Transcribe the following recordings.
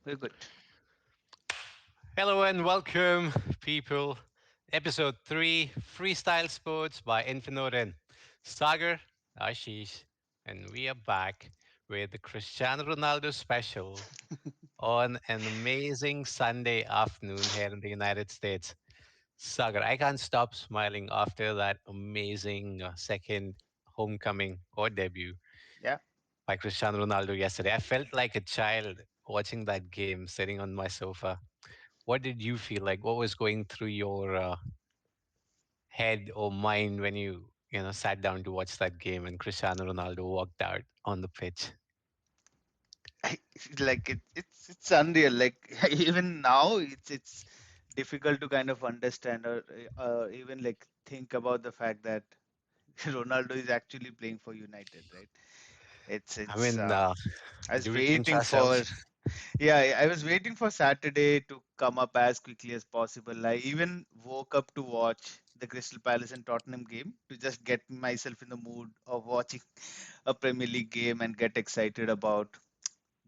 We're good. Hello and welcome, people. Episode 3 Freestyle Sports by InfinOdin. Sagar, Aashish, and we are back with the Cristiano Ronaldo special on an amazing Sunday afternoon here in the United States. Sagar, I can't stop smiling after that amazing second homecoming or debut Yeah. by Cristiano Ronaldo yesterday. I felt like a child watching that game sitting on my sofa. What did you feel like? What was going through your head or mind when you sat down to watch that game and Cristiano Ronaldo walked out on the pitch? Like it's unreal. Like even now, it's difficult to kind of understand or even like think about the fact that Ronaldo is actually playing for United, right? It's I it's. mean, I was do we pinch waiting for. ourselves? Yeah, I was waiting for Saturday to come up as quickly as possible. I even woke up to watch the Crystal Palace and Tottenham game to just get myself in the mood of watching a Premier League game and get excited about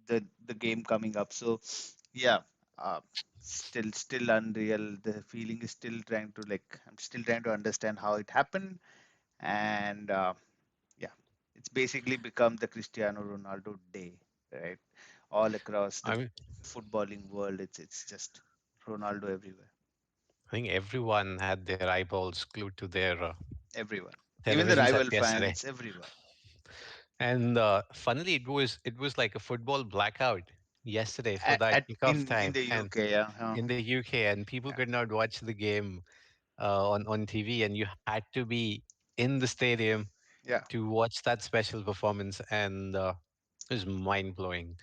the game coming up. So yeah, uh, still unreal. The feeling is still trying to like I'm still trying to understand how it happened, and yeah, it's basically become the Cristiano Ronaldo day, right? All across the I mean, footballing world, it's just Ronaldo everywhere, I think everyone had their eyeballs glued to their everyone, even the television sets rival yesterday. fans, everyone. And funnily, it was like a football blackout yesterday for that At kickoff in time, the and UK, yeah, in the UK, and people yeah, could not watch the game on TV, and you had to be in the stadium yeah, to watch that special performance, and it was mind blowing.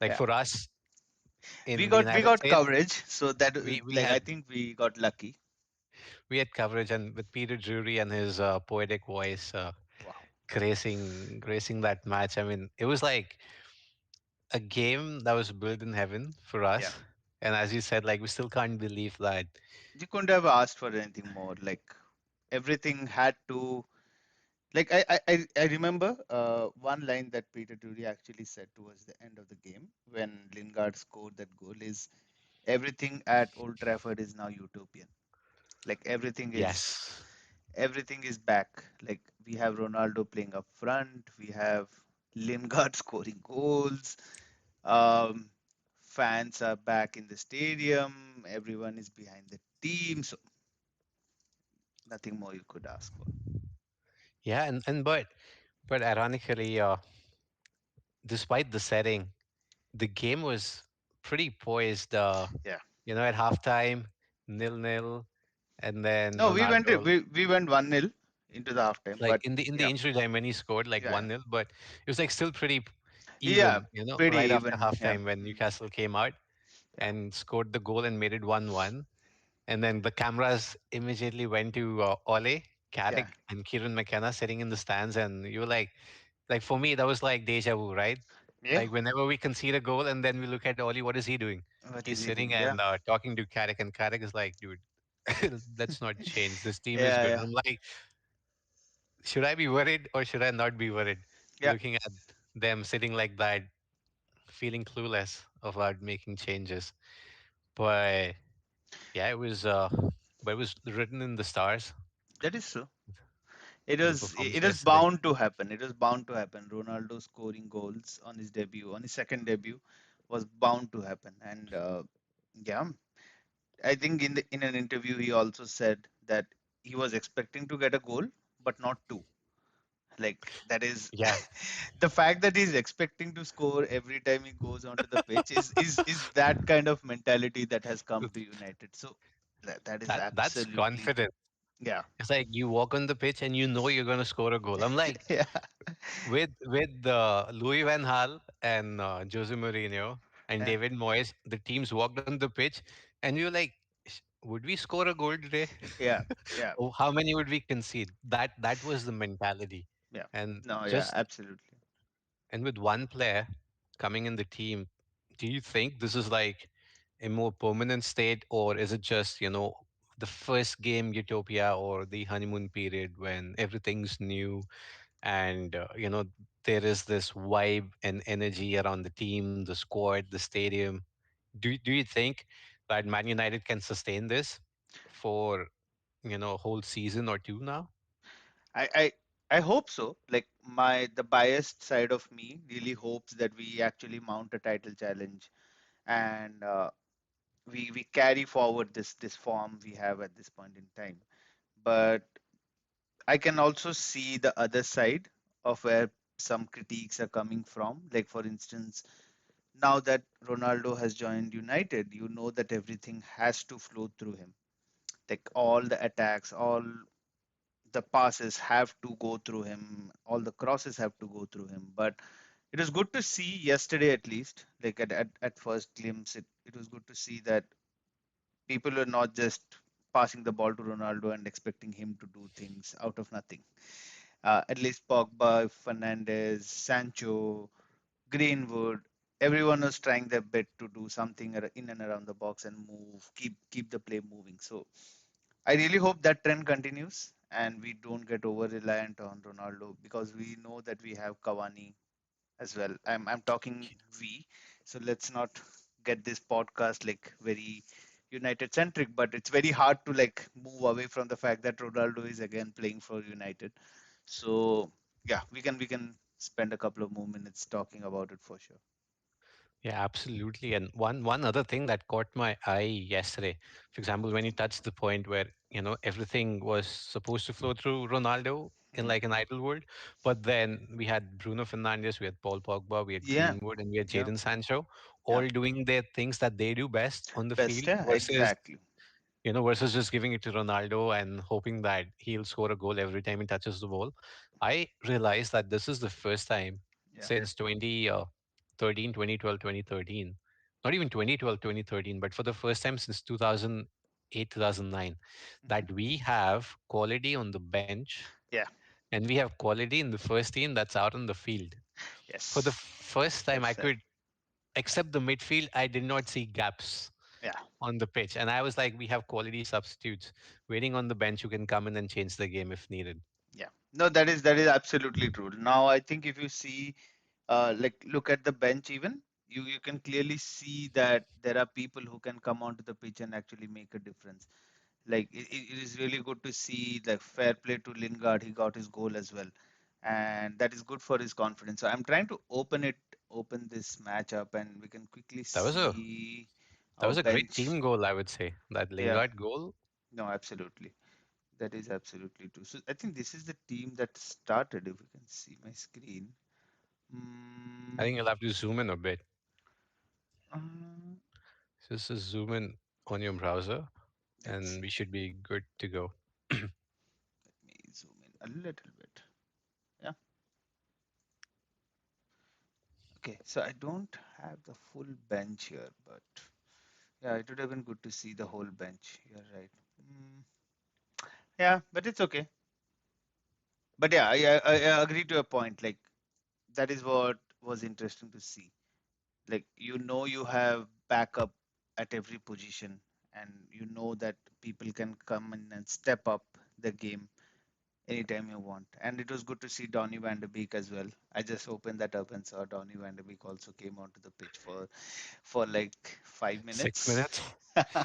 Like yeah. for us We in the got we United got States, coverage, so that we like I had think we got lucky. we had coverage, and with Peter Drury and his poetic voice Wow. gracing that match. I mean, it was like a game that was built in heaven for Yeah. us. And as you said, like we still can't believe that. You couldn't have asked for anything more. Like everything had to. Like I remember one line that Peter Drury actually said towards the end of the game when Lingard scored that goal is everything at Old Trafford is now utopian. Like Yes. everything is back. Like we have Ronaldo playing up front, we have Lingard scoring goals, um, fans are back in the stadium, everyone is behind the team, so nothing more you could ask for. Yeah, and but ironically, despite the setting, the game was pretty poised. Yeah. At halftime, 0-0, and then No, Ronaldo, we went 1-0 into the halftime, like but in the yeah, injury time when he scored like yeah, 1-0, but it was like still pretty yeah, even. pretty Right after even. Yeah, halftime when Newcastle came out yeah, and scored the goal and made it 1-1. And then the cameras immediately went to Ole, yeah, Carrick, and Kieran McKenna sitting in the stands, and you were like for me that was like deja vu, right? yeah. Like whenever we concede a goal and then we look at Oli, what is he doing? What He's is he sitting doing? Yeah, and talking to Carrick, and Carrick is like, dude, let's not change. This team is yeah, good. yeah, I'm like, should I be worried or should I not be worried? yeah. Looking at them sitting like that, feeling clueless about making changes. But yeah, but it was written in the stars. That is true. The performance It was yesterday. bound to happen. It was bound to happen. Ronaldo scoring goals on his debut, on his second debut, was bound to happen. And yeah, I think in an interview he also said that he was expecting to get a goal, but not two. Like that is Yeah, the fact that he's expecting to score every time he goes onto the pitch is that kind of mentality that has come to United. So that is that's absolutely confident. yeah. It's like you walk on the pitch and you know you're gonna score a goal. I'm like, Yeah, with Louis Van Gaal and Jose Mourinho and yeah, David Moyes, the teams walked on the pitch, and you're like, would we score a goal today? yeah, yeah, Or how many would we concede? That was the mentality, yeah. and No, yeah, just absolutely. and with one player coming in the team, do you think this is like a more permanent state, or is it just the first game utopia or the honeymoon period when everything's new and there is this vibe and energy around the team, the squad, the stadium. Do you think that Man United can sustain this for a whole season or two now? I, I I hope so. Like the biased side of me really hopes that we actually mount a title challenge, and we carry forward this form we have at this point in time. But I can also see the other side of where some critiques are coming from. Like for instance, now that Ronaldo has joined United, you know that everything has to flow through him. Like all the attacks, all the passes have to go through him, all the crosses have to go through him. But it was good to see yesterday, at least, like at first glimpse, it was good to see that people were not just passing the ball to Ronaldo and expecting him to do things out of nothing. At least Pogba, Fernandez, Sancho, Greenwood, everyone was trying their bit to do something in and around the box and move, keep the play moving. So I really hope that trend continues and we don't get over reliant on Ronaldo, because we know that we have Cavani as well. I'm talking we, so let's not get this podcast like very United centric, but it's very hard to like move away from the fact that Ronaldo is again playing for United. So yeah, we can spend a couple of more minutes talking about it for sure. Yeah, absolutely. And one other thing that caught my eye yesterday, for example, when you touched the point where everything was supposed to flow through Ronaldo in Mhm. like an ideal world, but then we had Bruno Fernandes, we had Paul Pogba, we had Yeah, Greenwood, and we had yeah, Jadon Sancho, yeah. all doing their things that they do best on the Best, field yeah, versus exactly. versus just giving it to Ronaldo and hoping that he'll score a goal every time he touches the ball. I realized that this is the first time Yeah. since 2013, 2012, 2013, not even 2012, 2013, but for the first time since 2008, 2009, Mhm. that we have quality on the bench Yeah. and we have quality in the first team that's out on the field. For the Yes. first time, Well I said. could, except the midfield, I did not see gaps Yeah. on the pitch. And I was like, we have quality substitutes waiting on the bench who can come in and change the game if needed. Yeah. No, that is absolutely true. Now I think if you see like look at the bench even, you can clearly see that there are people who can come onto the pitch and actually make a difference. Like it is really good to see, like, fair play to Lingard, he got his goal as well, and that is good for his confidence. So I'm trying to open this match up and we can quickly That was a see that our was a great bench. team goal, I would say. That Yeah, Lingard goal. no, absolutely. That is absolutely true. So I think this is the team that started, if you can see my screen. I Mm, think you'll have to zoom in a bit. uh, Just zoom in on your browser, let's and see. we should be good to go. Let me zoom in a little bit. Yeah. Okay. So I don't have the full bench here, but yeah, it would have been good to see the whole bench. You're right. Mm, yeah, but it's okay. But yeah, I agree to a point. Like that is what was interesting to see. Like you have backup at every position, and you know that people can come in and step up the game anytime you want. And it was good to see Donnie Van Der Beek as well. I just opened that up and saw Donnie Van Der Beek also came onto the pitch for like 5 minutes. 6 minutes,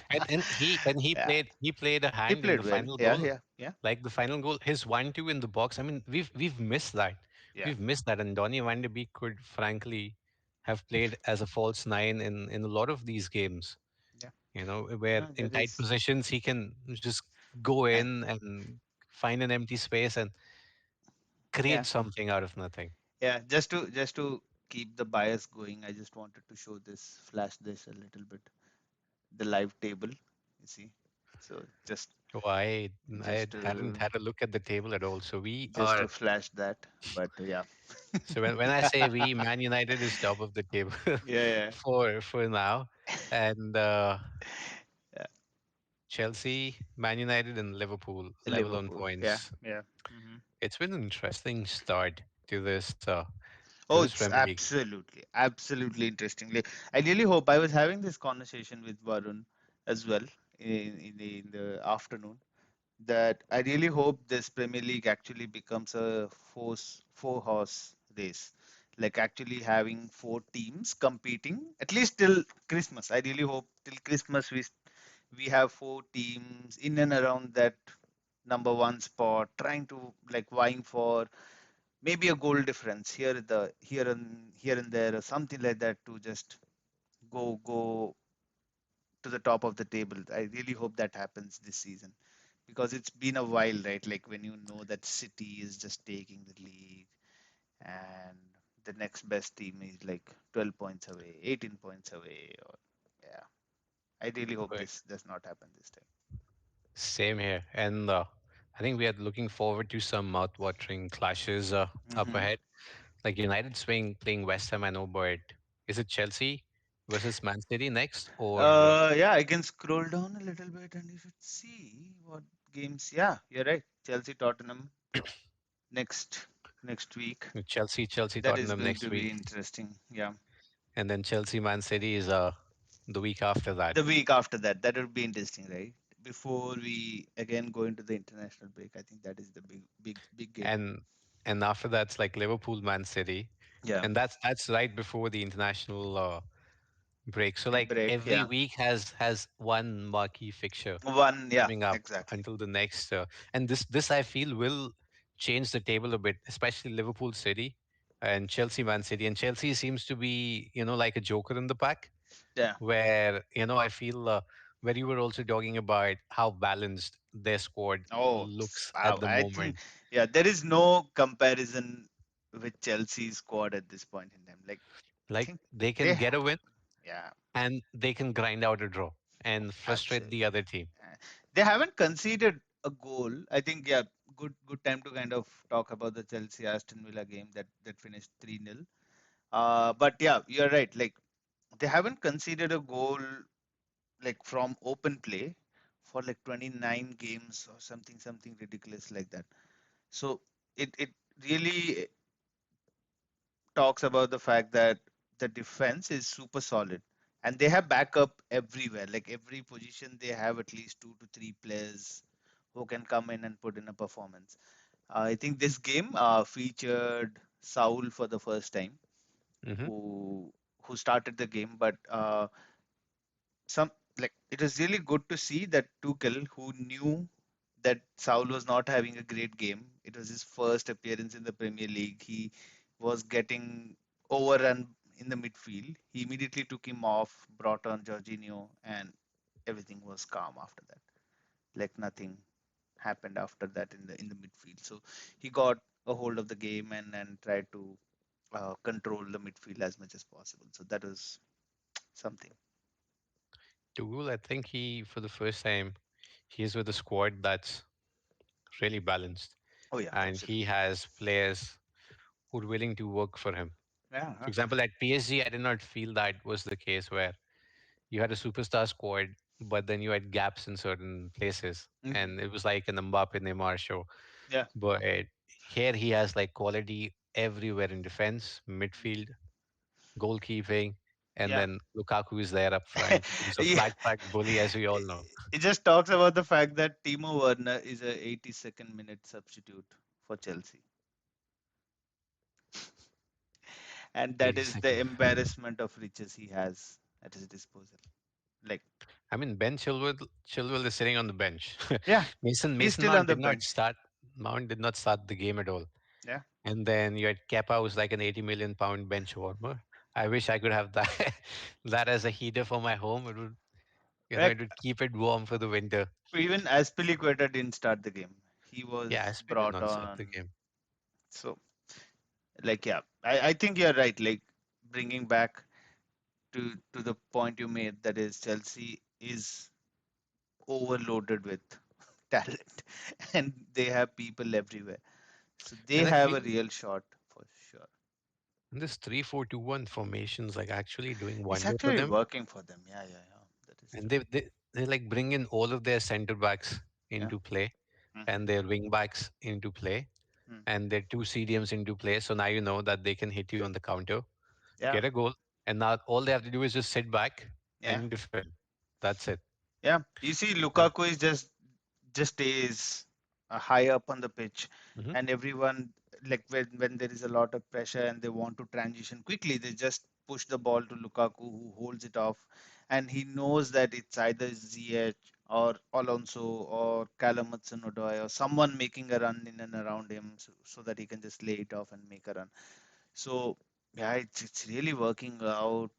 and he Yeah, played a he hand in played the well. final Yeah, goal, yeah, yeah, like the final goal, his 1-2 in the box. I mean, we've missed that. yeah, We've missed that, and Donny Van de Beek could frankly have played as a false nine in a lot of these games. yeah. Where No, in that tight is. positions he can just go And in and find an empty space and yeah, create something out of nothing. yeah. Just to keep the bias going, I just wanted to show this, flash this a little bit. The live table, you see. So So I just hadn't to had a look at the table at all. So we just to are. flash that. But yeah, So when I say we, Man United is top of the table yeah, for now, and yeah. Chelsea, Man United, and Liverpool level on Liverpool, yeah, points. yeah. Hmm. It's been an interesting start to Oh, this it's Premier League. absolutely interestingly. I really hope, I was having this conversation with Varun as well in the afternoon, that I really hope this Premier League actually becomes a four horse race. like actually having four teams competing at least till Christmas. I really hope till Christmas we have four teams in and around that number one spot, trying to like vying for maybe a goal difference here and there or something like that to just go to the top of the table. I really hope that happens this season because it's been a while, right? Like when you know that City is just taking the league and the next best team is like 12 points away, 18 points away, or yeah. I really hope But this does not happen this time. same here. And I think we are looking forward to some mouth-watering clashes up Hmm. ahead. Like United swing playing West Ham, I know, but is it Chelsea versus Man City next? Or Yeah, I can scroll down a little bit and you should see what games. Yeah, you're right. Chelsea, Tottenham next next week. Chelsea, That is Tottenham going next to be week? interesting. Yeah. And then Chelsea, Man City is the week after that. The week after that, that would be interesting, right? Before we again go into the international break, I think that is the big game. And after that's like Liverpool, Man City. Yeah. And that's right before the international break. So like Break, every yeah. week has one marquee fixture One, yeah, coming up exactly. until the next. And this I feel will change the table a bit, especially Liverpool City and Chelsea, Man City. And Chelsea seems to be like a joker in the pack, Yeah. where I feel where you were also talking about how balanced their squad Oh, looks at wow. the I think, moment. yeah, there is no comparison with Chelsea's squad at this point in time. Like, I Like think they they can get a have, win yeah, and they can grind out a draw and frustrate the absolutely. other team. They haven't conceded a goal. I think, yeah, good time to kind of talk about the Chelsea Aston Villa game that finished 3-0. But yeah, you're right. Like, they haven't conceded a goal like from open play for like 29 games or something ridiculous like that. So it really talks about the fact that the defense is super solid and they have backup everywhere. Like every position they have at least two to three players who can come in and put in a performance. I think this game featured Saul for the first time, Hmm. who started the game, but some like it was really good to see that Tuchel, who knew that Saul was not having a great game. It was his first appearance in the Premier League. He was getting overrun in the midfield. He immediately took him off, brought on Jorginho, and everything was calm after that. Like nothing happened after that in the midfield. So he got a hold of the game and tried to control the midfield as much as possible. So that was something. Tuchel, I think he for the first time he is with a squad that's really balanced, Oh yeah, and he absolutely. has players who are willing to work for him. Yeah. For example, at PSG, I did not feel that was the case where you had a superstar squad, but then you had gaps in certain places, Hmm. and it was like an Mbappe Neymar show. Yeah. But here he has like quality everywhere in defense, midfield, goalkeeping, and Yeah. then Lukaku is there up front, who's a Yeah. flat track bully, as we all know. It just talks about the fact that Timo Werner is a 82nd minute substitute for Chelsea, and that is the 82nd. embarrassment of riches he has at his disposal. Like, I mean, Ben Chilwell is sitting on the bench. yeah, he's Mason still on Mount the did not bench. start. Mount did not start the game at all. Yeah, And then you had Kepa, who's like an 80 million pound bench warmer. I wish I could have that that as a heater for my home. It would it like would keep it warm for the winter. even Aspilicueta didn't start the game. He Yeah, was SP did brought not start on. the game. So, like, yeah, I think you're right. Like, bringing back to the point you made, that is Chelsea is overloaded with talent, and they have people everywhere. So they And I have a feel real shot for sure. this 3-4-2-1 formation's like actually doing It's wonder for actually them. working for them. Yeah, yeah, yeah. That is And true. they like bring in all of their center backs Yeah. into play Hmm. and their wing backs into play Hmm. and their two CDMs into play. So now you know that they can hit you on the counter, Yeah. get a goal, and now all they have to do is just sit back Yeah. and defend. That's it. Yeah. You see, And Lukaku is just stays high up on the pitch, mhm. and everyone. like when there is a lot of pressure and they want to transition quickly, they just push the ball to Lukaku, who holds it off, and he knows that it's either Ziyech or Alonso or Callum Hudson-Odoi or someone making a run in and around him, so that he can just lay it off and make a run. So yeah, it's really working out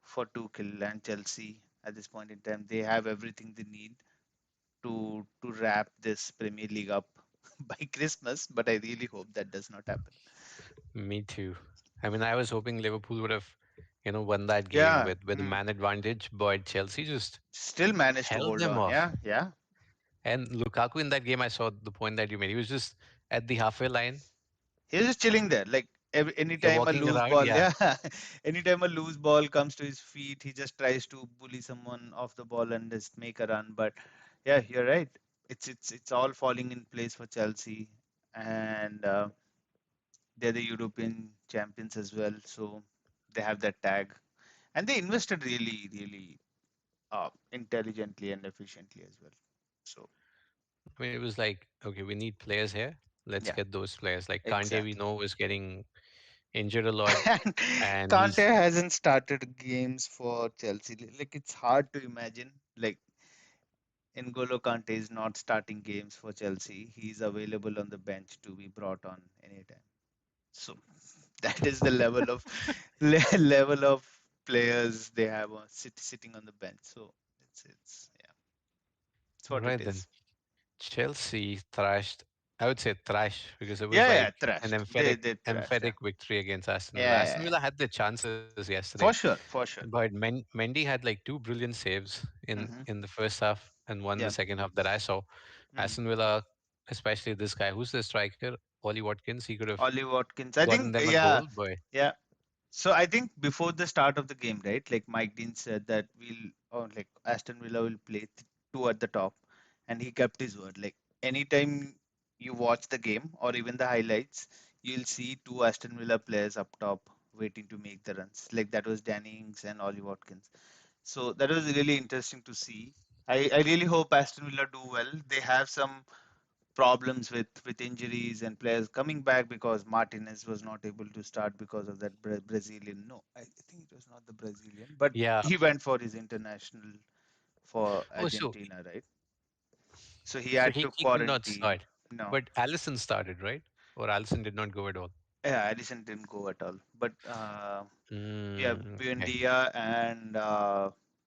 for Tuchel and Chelsea at this point in time. They have everything they need to wrap this Premier League up by Christmas, but I really hope that does not happen. Me too. I mean, I was hoping Liverpool would have, won that game Yeah, with a man advantage, but Chelsea just still managed to held hold them on. off. Yeah, yeah. And Lukaku in that game, I saw the point that you made. He was just at the halfway line. He's just chilling there. Like You're anytime a walking loose around, ball, yeah. yeah, anytime a loose ball comes to his feet, he just tries to bully someone off the ball and just make a run. But yeah, you're right. It's all falling in place for Chelsea, and they're the European champions as well. So they have that tag, and they invested really intelligently and efficiently as well. So I mean, it was like, okay, we need players here. Let's yeah, get those players. Like Kante, we exactly. know was getting injured a lot, And and Kante he's hasn't started games for Chelsea. Like it's hard to imagine. Like N'Golo Kante is not starting games for Chelsea. He's available on the bench to be brought on anytime. So that is the level of level of players they have sitting on the bench. So it's yeah, it's what it right then. is. Chelsea thrashed. I would say trash because it was Yeah, like yeah, an thrashed. emphatic, They thrashed. Yeah, emphatic victory against Aston Villa. yeah, Aston yeah, Villa yeah. had their chances yesterday, For sure, for sure. but Mendy had like two brilliant saves Hmm. in the first half and one in the Yeah. second half that I saw. Mm. Aston Villa, especially this guy, who's the striker, Ollie Watkins, he could have Ollie Watkins. I gotten think, them a yeah, goal, but yeah. So I think before the start of the game, right? Like Mike Dean said that or like Aston Villa will play two at the top, and he kept his word. Like anytime you watch the game or even the highlights, you'll see two Aston Villa players up top waiting to make the runs. Like that was Danny Ings and Ollie Watkins. So that was really interesting to see. I really hope Aston Villa do well. They have some problems with injuries and players coming back because Martinez was not able to start because of that Brazilian. No, I think it was not the Brazilian, but yeah. he went for his international for Oh, so Argentina, right? So he so had he, to he could not quarantine. start, No, but Allison started, right? Or Allison did not go at all. yeah, Allison didn't go at all. But yeah, Okay. Buendia and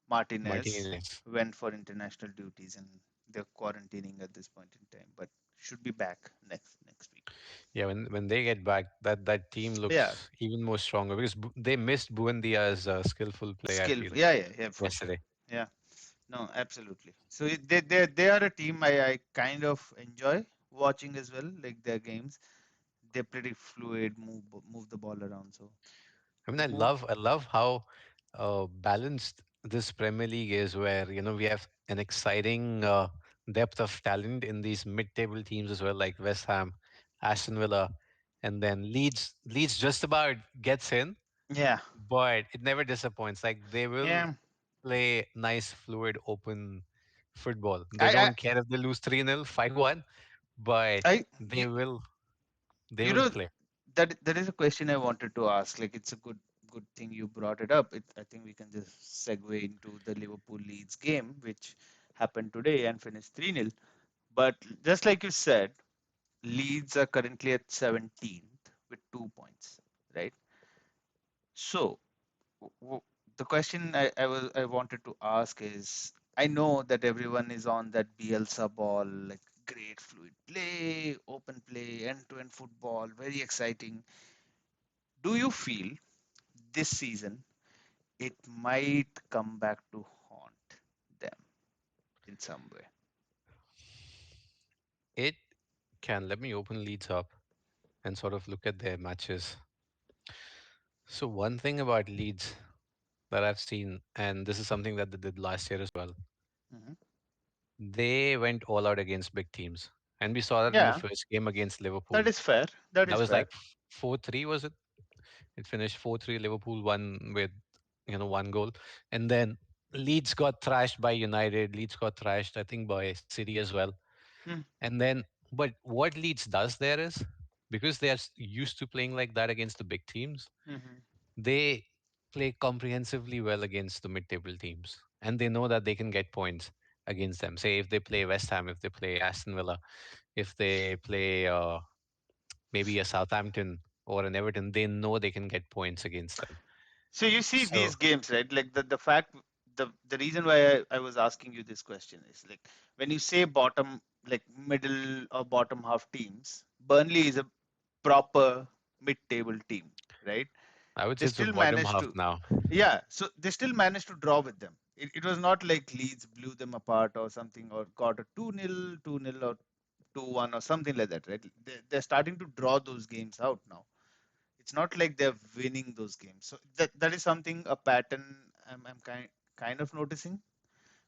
Martinez Martinez. went for international duties and they're quarantining at this point in time, but should be back next week. Yeah, when they get back, that team Yeah, looks even more stronger because they missed Buendia's skillful play. I feel skillful. Yeah, yeah, yeah, for sure. yesterday. Yeah, no, absolutely. So they are a team I kind of enjoy watching as well, like their games. They're pretty fluid, move the ball around. So I mean, I who? love I love how balanced this Premier League is, where we have an exciting depth of talent in these mid-table teams as well, like West Ham, Aston Villa, and then Leeds just about gets in, Yeah, but it never disappoints. Like they will yeah. play nice, fluid, open football. They I don't care if they lose 3-0, 5-1, but I they will they you will know play. that is a question I wanted to ask. Like it's a good thing you brought it up. I think we can just segue into the Liverpool Leeds game, which happened today and finished 3-0. But just like you said, Leeds are currently at 17th with 2 points, right? So w- w- the question I wanted to ask is, I know that everyone is on that Bielsa ball, like great fluid play, open play, end-to-end football, very exciting. Do you feel this season it might come back to haunt them in some way? It can. Let me open Leeds up and sort of look at their matches. So one thing about Leeds that I've seen, and this is something that they did last year as well, Hmm. they went all out against big teams. And we saw that in the Yeah, first game against that Liverpool. is fair. That That is was fair. like 4-3, was it? It finished 4-3. Liverpool won with, one goal. And then Leeds got thrashed by United. Leeds got thrashed, I think, by City as well. Mm, And then, but what Leeds does there is because they are used to playing like that against the big teams, Hmm. they play comprehensively well against the mid-table teams, and they know that they can get points against them. Say if they play West Ham, if they play Aston Villa, if they play maybe a Southampton or an Everton, they know they can get points against them. So you see So these games, right? Like the fact, the reason why I was asking you this question is like when you say bottom, like middle or bottom half teams, Burnley is a proper mid-table team, right? I would They say it's a still bottom managed half to, now. yeah. So they still managed to draw with them. It was not like Leeds blew them apart or something, or got a 2-0, 2-0 or 2-1 or something like that, right? They're starting to draw those games out now. It's not like they're winning those games. So that is something, a pattern I'm kind of noticing,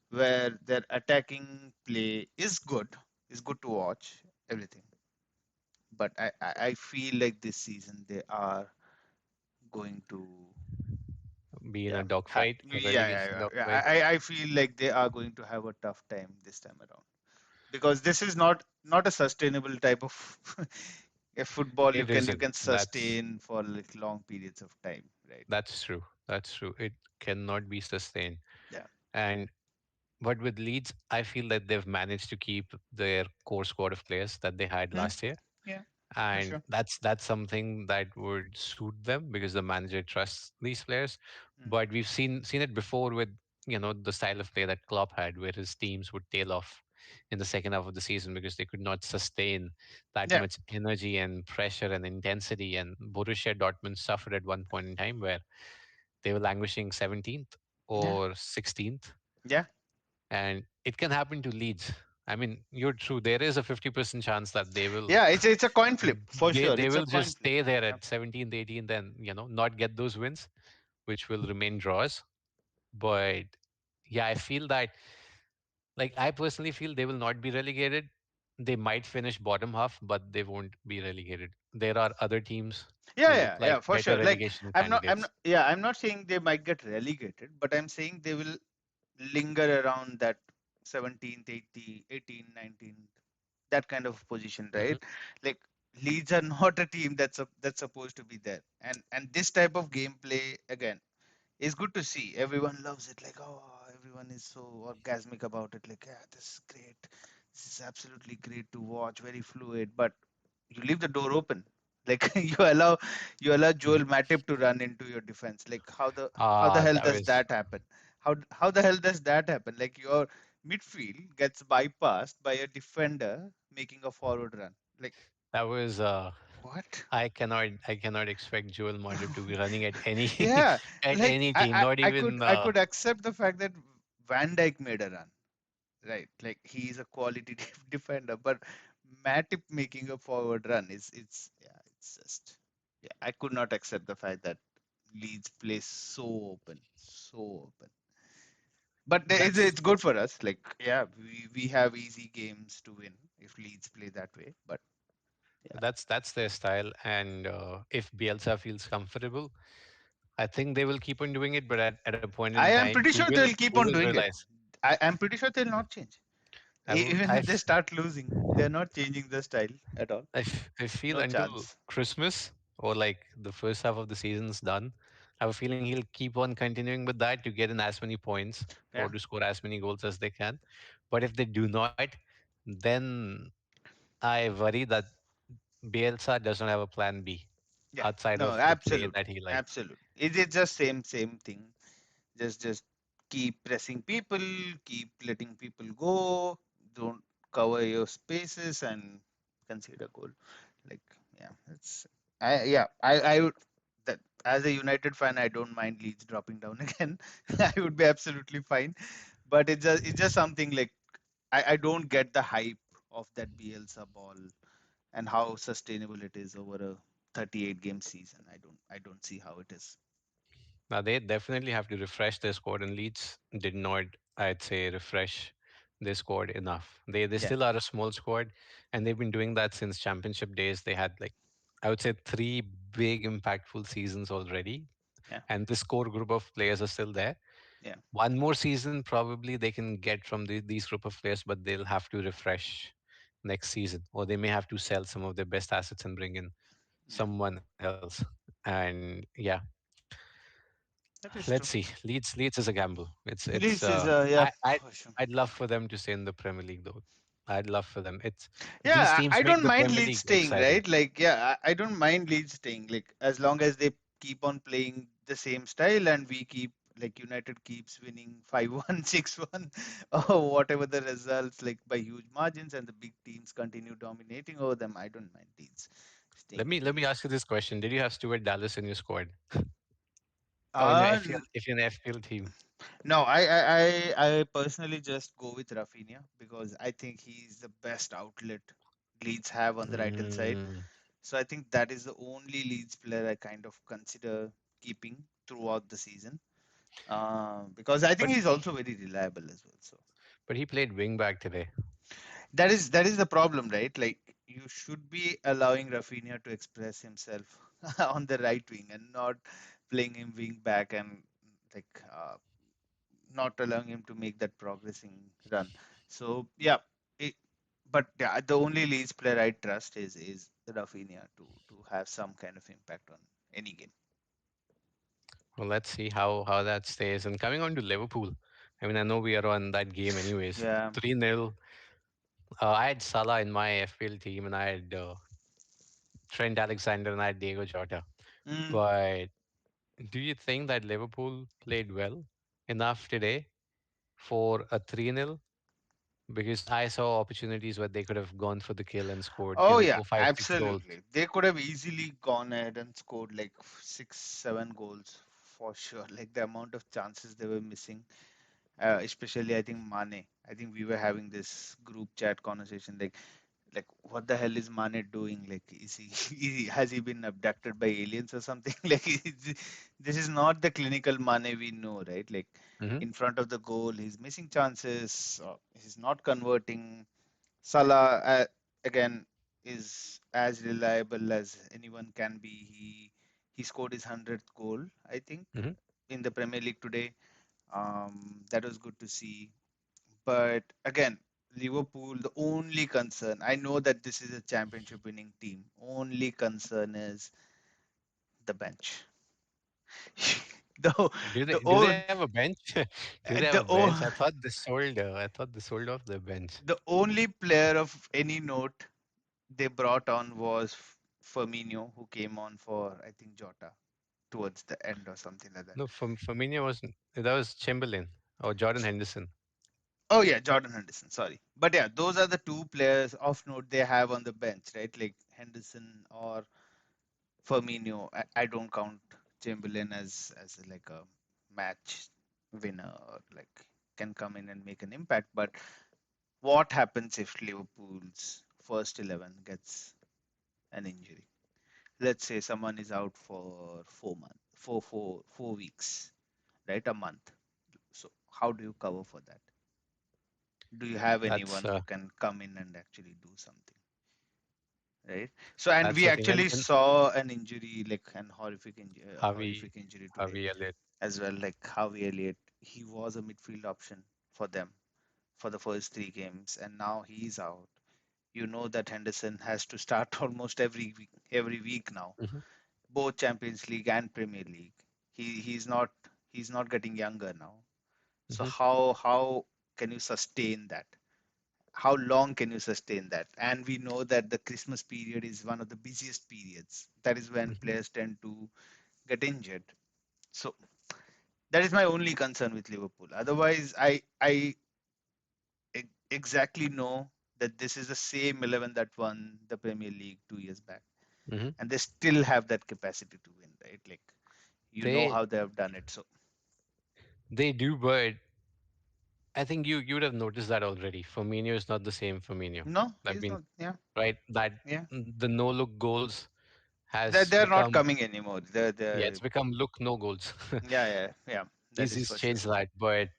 where their attacking play is good to watch, everything. But I feel like this season they are going to, Be in a yeah, dogfight, a relegation dogfight. I feel like they are going to have a tough time this time around, because this is not a sustainable type of a football It you isn't. can sustain for like long periods of time, right? That's true. That's true. It cannot be sustained. Yeah. And but with Leeds, I feel that they've managed to keep their core squad of players that they had Hmm. last year, Yeah, for and sure. that's something that would suit them because the manager trusts these players. Mm. But we've seen it before with the style of play that Klopp had, where his teams would tail off in the second half of the season because they could not sustain that Yeah, much energy and pressure and intensity. And Borussia Dortmund suffered at one point in time where they were languishing 17th yeah, or 16th, yeah, and it can happen to Leeds. I mean, you're true. There is a 50% chance that they will yeah. It's a coin flip for they sure. they It's a will coin just flip. stay there Yeah, at 17th, 18th, and not get those wins, which will remain draws. But yeah, I feel that, like, I personally feel they will not be relegated. They might finish bottom half, but they won't be relegated. There are other teams who yeah, look yeah, like yeah, for better sure. Like relegation I'm not, candidates. yeah, I'm not saying they might get relegated, but I'm saying they will linger around that 17th, 18th, 18th, 19th, that kind of position, Hmm. right? Like Leeds are not a team that's supposed to be there, and this type of gameplay again it's good to see. Everyone loves it. Like, oh, everyone is so orgasmic about it. Like, yeah, this is great. This is absolutely great to watch. Very fluid. But you leave the door open. Like you allow Joel Matip to run into your defense. Like how the Ah, hell that does was that happen? How the hell does that happen? Like your midfield gets bypassed by a defender making a forward run. Like that was what? I cannot expect Joel Matip to be running at any Yeah, at like any I, team, I not I could even I could accept the fact that Van Dijk made a run, right? Like he's a quality defender, but Matip making a forward run is it's just, yeah, I could not accept the fact that Leeds plays so open. But that's it's good for us. Like yeah, we have easy games to win if Leeds play that way. But yeah, that's their style. And if Bielsa feels comfortable, I think they will keep on doing it. But at a point in I am time, pretty we sure will they'll keep we on will doing it. realize. I'm pretty sure they'll not change. I will. Even if they start losing, they're not changing the style at all. I feel No until chance. Christmas or like the first half of the season's done, I have a feeling he'll keep on continuing with that to get in as many points or Yeah, to score as many goals as they can. But if they do not, then I worry that Bielsa doesn't have a plan B yeah. outside No, of the play absolute, that he likes. absolute. It's just same thing. Just keep pressing people, keep letting people go. Don't cover your spaces and concede a goal. Like yeah, it's I would, that as a United fan, I don't mind Leeds dropping down again. I would be absolutely fine. But it's just something like I don't get the hype of that Bielsa ball and how sustainable it is over a 38 game season. I don't see how it is. Now they definitely have to refresh their squad, and Leeds did not, I'd say, refresh their squad enough. They Yeah, still are a small squad, and they've been doing that since championship days. They had, like, I would say, three big impactful seasons already, yeah, and this core group of players are still there. yeah, One more season probably they can get from these group of players, but they'll have to refresh next season, or they may have to sell some of their best assets and bring in Yeah, someone else. And yeah, that let's is see. true. Leeds is a gamble. It's Leeds is I yeah, I for sure. I'd love for them to stay in the Premier League though. I'd love for them. It's these Yeah, teams I make don't the mind Premier Leeds League staying, exciting. right? Like, yeah, I don't mind Leeds staying, like, as long as they keep on playing the same style and we keep, like, United keeps winning 5-1, 6-1, or whatever the results, like, by huge margins, and the big teams continue dominating over them. I don't mind Leeds Let staying me in the let me league. ask you this question: did you have Stuart Dallas in your squad, or in your Uh, FPL if you're an FPL team? no, I personally just go with Rafinha because I think he's the best outlet Leeds have on the right hand side. Mm, So I think that is the only Leeds player I kind of consider keeping throughout the season, because I but think he's also very reliable as well. So but he played wing back today. that is the problem, right? Like, you should be allowing Rafinha to express himself on the right wing and not playing him wing back, and like not allowing him to make that progressing run. So yeah, it, but yeah, the only Leeds player I trust is Rafinha to have some kind of impact on any game. Well, let's see how that stays. And coming on to Liverpool, I mean, I know we are on that game anyways. Yeah. 3-0. I had Salah in my FPL team, and I had Trent Alexander, and I had Diego Jota. Mm. But do you think that Liverpool played well enough today for a 3-0? Because I saw opportunities where they could have gone for the kill and scored, Oh yeah, four, five, six goals. absolutely. They could have easily gone ahead and scored like 6, 7 goals for sure. Like the amount of chances they were missing, especially I think Mane. I think we were having this group chat conversation like what the hell is Mane doing? Like, is he, has he been abducted by aliens or something? Like, this is not the clinical Mane we know, right? Like, Hmm. in front of the goal, he's missing chances. He's not converting. Salah, again, is as reliable as anyone can be. He scored his 100th goal, I think, Hmm. in the Premier League today. That was good to see. But again, Liverpool, the only concern, I know that this is a championship winning team. Only concern is the bench. the Do they the do they o- have a bench? Do they have a the bench? o- I thought they sold off their bench. the only player of any note they brought on was Firmino, who came on for, I think, Jota towards the end or something like that. No, Firmino wasn't. That was Chamberlain or Jordan Henderson. Oh yeah, Jordan Henderson. Sorry, but yeah, those are the two players of note they have on the bench, right? Like Henderson or Firmino. I don't count Chamberlain as like a match winner or like can come in and make an impact. But what happens if Liverpool's first 11 gets an injury? Let's say someone is out for 4 months, 4 weeks, right? A month. So how do you cover for that? Do you have That's anyone uh, who can come in and actually do something, right? So, and that's we the thing. actually And saw an injury, like an Harvey horrific injury today Harvey Elliott. as well. Like Harvey Elliott, he was a midfield option for them for the first 3 games, and now he's out. You know that Henderson has to start almost every week now, Hmm. both Champions League and Premier League. He's not getting younger now. So Hmm. how can you sustain that? How long can you sustain that? And we know that the Christmas period is one of the busiest periods. That is when Hmm. players tend to get injured. So that is my only concern with Liverpool. Otherwise, I exactly know that this is the same 11 that won the Premier League 2 years back, Hmm. and they still have that capacity to win, right? Like, you know They how they have done it. So they do, but I think you would have noticed that already. Firmino is not the same Firmino. no, I he's mean, not. Yeah, right? That yeah. the no look goals They're, has they're not become, coming anymore. yeah, They're it's become look no goals. yeah, yeah, yeah. That is He's for sure. changed that, but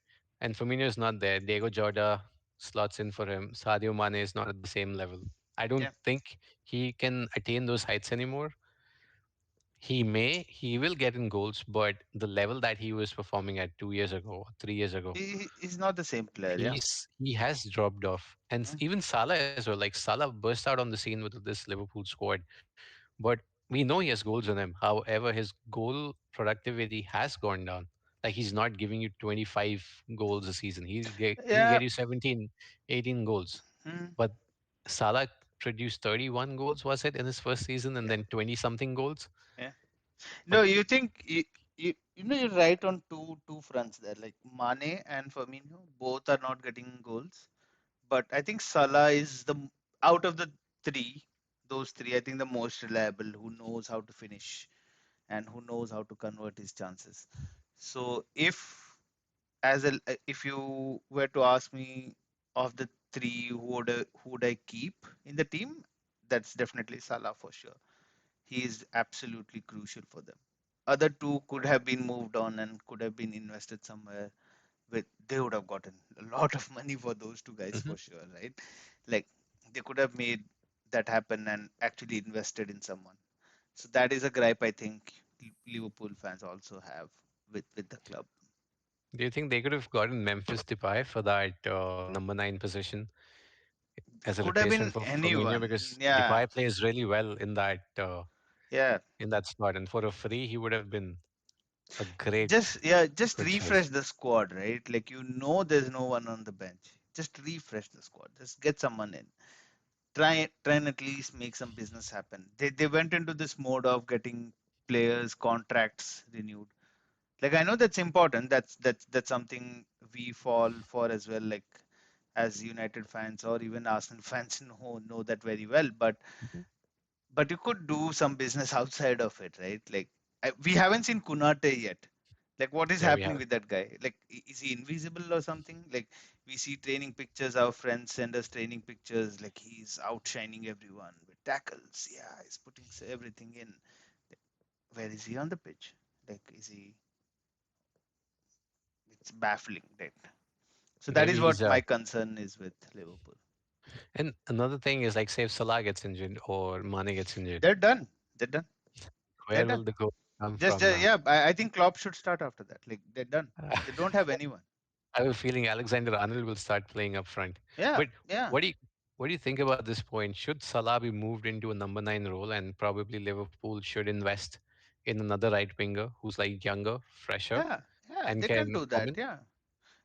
and Firmino is not there. Diego Jota slots in for him. Sadio Mane is not at the same level. I don't Yeah. think he can attain those heights anymore. he will get in goals, but the level that he was performing at 2 years ago, or 3 years ago, He's not the same player. Yeah. he has dropped off. And Mm. even Salah as well. Like Salah burst out on the scene with this Liverpool squad, but we know he has goals in him. However, his goal productivity has gone down. Like he's not giving you 25 goals a season. He'll Yeah. get you 17, 18 goals. Mm. But Salah produced 31 goals, was it, in his first season, and Yeah. then 20 something goals. Yeah. No, But you think you're right on two fronts there. Like Mane and Firmino, both are not getting goals, but I think Salah is out of the three, those three, I think the most reliable, who knows how to finish and who knows how to convert his chances. So if you were to ask me of the three, who would I keep in the team, that's definitely Salah for sure. He is absolutely crucial for them. Other two could have been moved on and could have been invested somewhere. With they would have gotten a lot of money for those two guys mhm. for sure, right? Like they could have made that happen and actually invested in someone. So that is a gripe I think Liverpool fans also have with the club. Do you think they could have gotten Memphis Depay for that number 9 position as a Could have replacement been for Firmino? anyone. Because Yeah, Depay plays really well yeah. in that spot, and for a free, he would have been a great Just good choice. refresh the squad, right? Like there's no one on the bench. Just refresh the squad. Just get someone in. Try and at least make some business happen. They went into this mode of getting players contracts renewed. Like I know that's important. That's something we fall for as well. Like as United fans or even Arsenal fans know that very well. Mhm. But you could do some business outside of it, right? Like we haven't seen Kunate yet. Like what is Yeah, we happening have. with that guy? Like is he invisible or something? Like we see training pictures, our friends send us training pictures, like he's outshining everyone with tackles. Yeah, he's putting everything in. Where is he on the pitch? Like is he? It's baffling, right? So that is Maybe what he's my concern is with Liverpool. and another thing is like, say if Salah gets injured or Mane gets injured, They're done. They're done. They're where will done. the goal come Just from now? yeah, I think Klopp should start after that. Like they're done. They don't have anyone. I have a feeling Alexander Arnold will start playing up front. Yeah, But yeah, what do you what do you think about this point? Should Salah be moved into a number 9 role, and probably Liverpool should invest in another right winger who's like younger, fresher, yeah, yeah. and They can can do come that. in Yeah,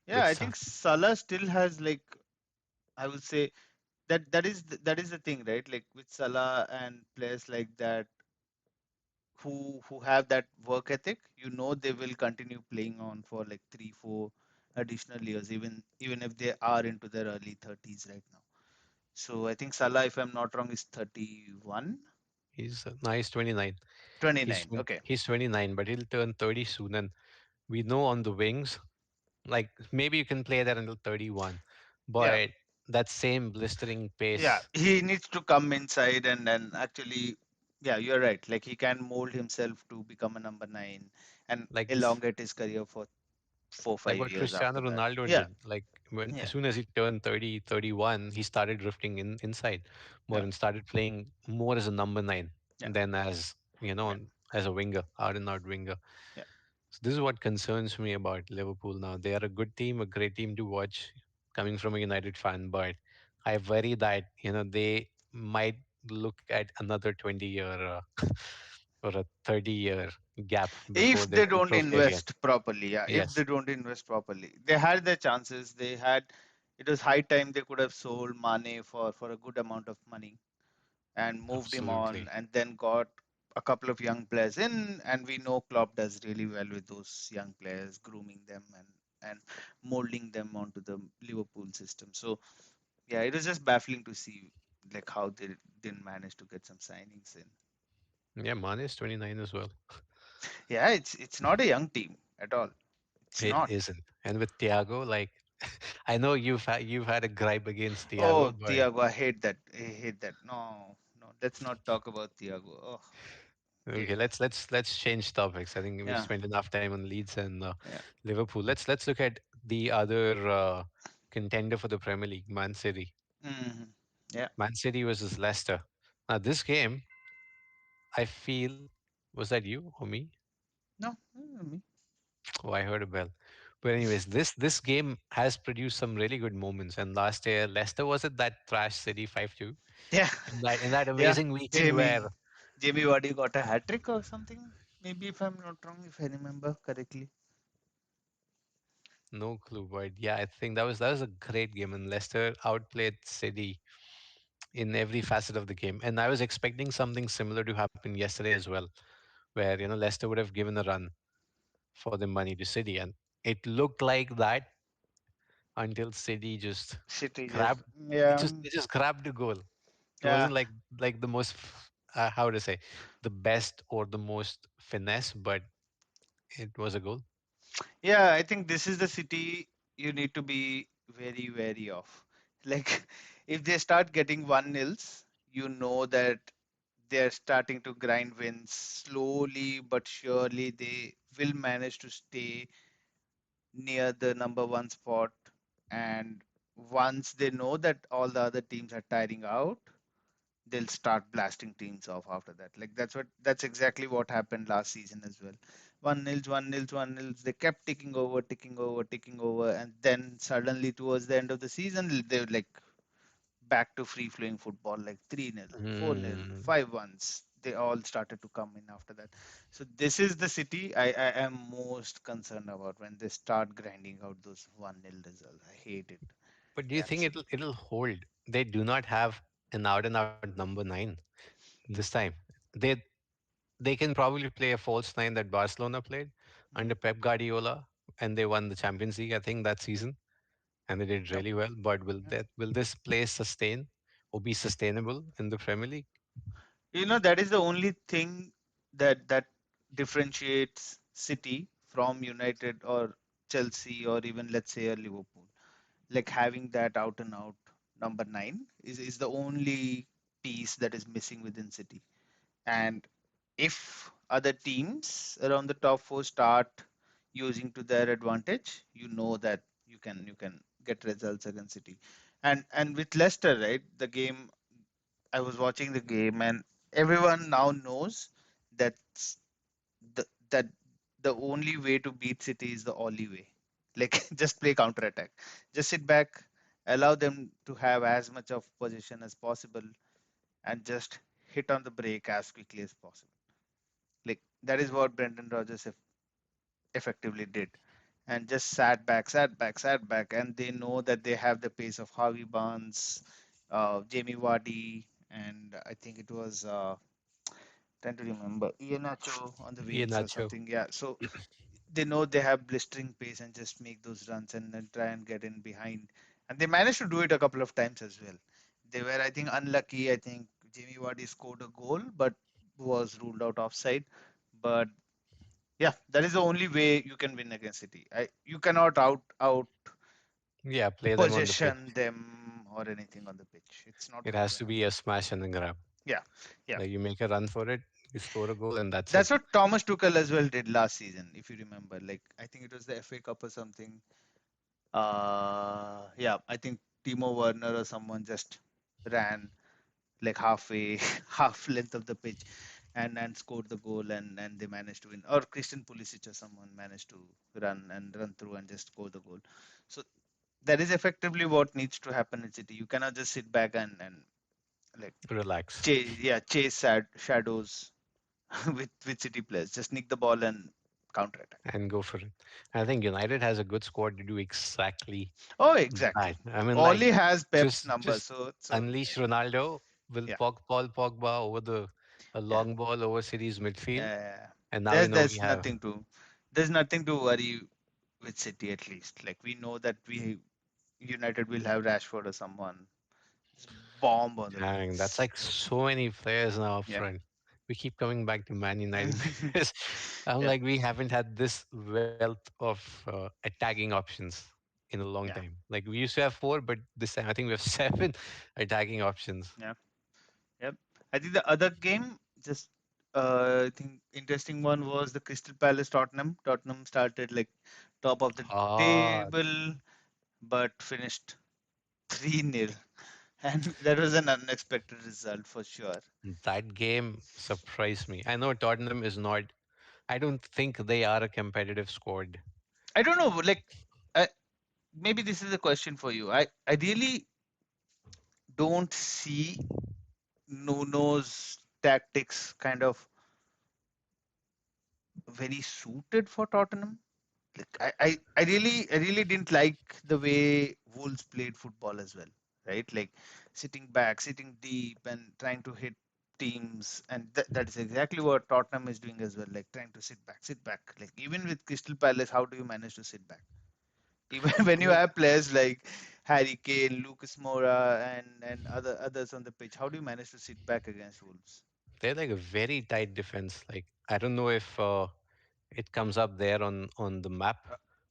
yeah. with I some think Salah still has like I would say that is the thing, right? Like with Salah and players like that who have that work ethic, they will continue playing on for like 3, 4 additional years, even if they are into their early 30s right now. So I think Salah, if I'm not wrong, is 31, he's nice 29. He's 29. Okay. he's 29, but he'll turn 30 soon, and we know on the wings, like maybe you can play that until 31, Yeah. but that same blistering Yeah, pace, he needs to come inside and actually, yeah, you're right. Like he can mold himself to become a number nine and like this, elongate his career for four, like five what years after Cristiano that. Ronaldo Yeah, did. Like when as yeah, soon as he turned 30, 31, he started drifting inside more yeah, and started playing more as a number 9 yeah, than as, yeah, as a winger, out and out winger. yeah. So this is what concerns me about Liverpool now. They are a good team, a great team to watch coming from a United fan, but I worry that, they might look at another 20-year or a 30-year gap before If they they win don't trophy again. invest properly, yeah, if Yes, they don't invest properly, they had their chances. It was high time they could have sold Mane for a good amount of money and moved him on absolutely. and then got a couple of young players in, and we know Klopp does really well with those young players, grooming them and molding them onto the Liverpool system. So yeah, it was just baffling to see like how they didn't manage to get some signings in. Yeah, Mane is 29 as well. Yeah, it's not a young team at all. It's It not. isn't. And with Thiago, like I know you've had a gripe against Oh, Thiago, but Thiago, I hate that. I hate that. No, no, let's not talk about Thiago. Oh, hate okay, that. let's change topics. I think we've Yeah, spent enough time on Leeds and yeah. Liverpool. Let's look at the other contender for the Premier League, Man City. Hmm. Yeah. Man City versus Leicester. Now this game, I feel Was that you or me? No, me. Oh, I heard a bell. But anyways, this game has produced some really good moments. And last year, Leicester was it that thrashed City 5-2 Yeah, in that yeah. amazing weekend where Jamie, Jamie Vardy got a hat trick or something. Maybe if I'm not wrong, if I remember correctly. no clue. But yeah, I think that was a great game, and Leicester outplayed City in every facet of the game. And I was expecting something similar to happen yesterday as well, where Leicester would have given a run for the money to City, and it looked like that until City just City just, grabbed. It yeah, just they just grabbed the goal. It yeah, wasn't like the most how to say the best or the most finesse, but it was a goal. yeah. I think this is the city you need to be very wary of. Like, if they start getting 1-nils, you know that they're starting to grind wins slowly but surely. They will manage to stay near the number one spot. And once they know that all the other teams are tiring out, they'll start blasting teams off after that. Like that's exactly what happened last season as well. 1-nils, 1-nils, 1-nils. They kept ticking over, ticking over, ticking over, and then suddenly towards the end of the season, they were like back to free flowing football, like 3-nil, 4-nil, Hmm. 5-1s. They all started to come in after that. So this is the city I am most concerned about when they start grinding out those 1-nil results. I hate it. But do you Yeah, think it'll hold? They do not have an out and out number nine this time. They they can probably play a false nine that Barcelona played mhm. under Pep Guardiola, and they won the Champions League, I think, that season, and they did Yep. really well. But will this play sustain or be sustainable in the Premier League? That is the only thing that differentiates City from United or Chelsea or even let's say a Liverpool. Like having that out and out number nine is the only piece that is missing within City. And if other teams around the top four start using to their advantage, you know that you can get results against City. And with Leicester, right, the game I was watching the game, and everyone now knows that that the only way to beat City is the only way. Like just play counter attack, just sit back, allow them to have as much of possession as possible, and just hit on the brake as quickly as possible. Like that is what Brendan Rodgers effectively did, and just sat back, sat back, sat back, and they know that they have the pace of Harvey Barnes, Jamie Vardy, and I think it was trying to remember Iheanacho on the Yeah, wings or Nacho. something. Yeah, so they know they have blistering pace and just make those runs and then try and get in behind. And they managed to do it a couple of times as well. They were, I think, unlucky. I think Jamie Vardy scored a goal, but was ruled out offside. But yeah, that is the only way you can win against City. You cannot out Yeah, play them on the pitch. possession them or anything on the pitch. It's not It going has to to be happen. a smash and a grab. Yeah, yeah. Like you make a run for it, you score a goal, and that's it. That's what Thomas Tuchel as well did last season, if you remember. Like I think it was the FA Cup or something. Yeah, I think Timo Werner or someone just ran like halfway, half length of the pitch, and scored the goal, and they managed to win. Or Christian Pulisic or someone managed to run through and just score the goal. So that is effectively what needs to happen in City. You cannot just sit back and like Relax chase shadows with City players. Just nick the ball and counter attack. and go for it. I think United has a good squad to do exactly Oh, that. exactly. I mean, like Oli has Pep's just number, just so unleash Ronaldo. Will yeah, Paul Pogba over the a yeah. long ball over City's midfield, Yeah, and now we there's know we there's have. nothing to there's nothing to worry with City at least. Like we know that we United will have Rashford or someone just bomb on the Dang, that's wings. like so many players now up Yeah, front. We keep coming back to Man United because I'm yeah, like we haven't had this wealth of attacking options in a long yeah, time. Like we used to have four, but this time I think we have seven attacking options. yeah, yep. I think the other game, just I think interesting one was the Crystal Palace Tottenham. Tottenham started like top of the Ah, table, but finished 3-0. And that was an unexpected result for sure. That game surprised me. I know Tottenham is not. I don't think they are a competitive squad. I don't know, like, I, maybe this is a question for you. I really don't see Nuno's tactics kind of very suited for Tottenham. Like I really didn't like the way Wolves played football as well, right? Like sitting back, sitting deep, and trying to hit teams, and that is exactly what Tottenham is doing as well. Like trying to sit back, sit back. Like even with Crystal Palace, how do you manage to sit back? Even when I you mean, have players like Harry Kane, Lucas Moura, and others on the pitch, how do you manage to sit back against Wolves? they're like a very tight defense. Like I don't know if it comes up there on the map,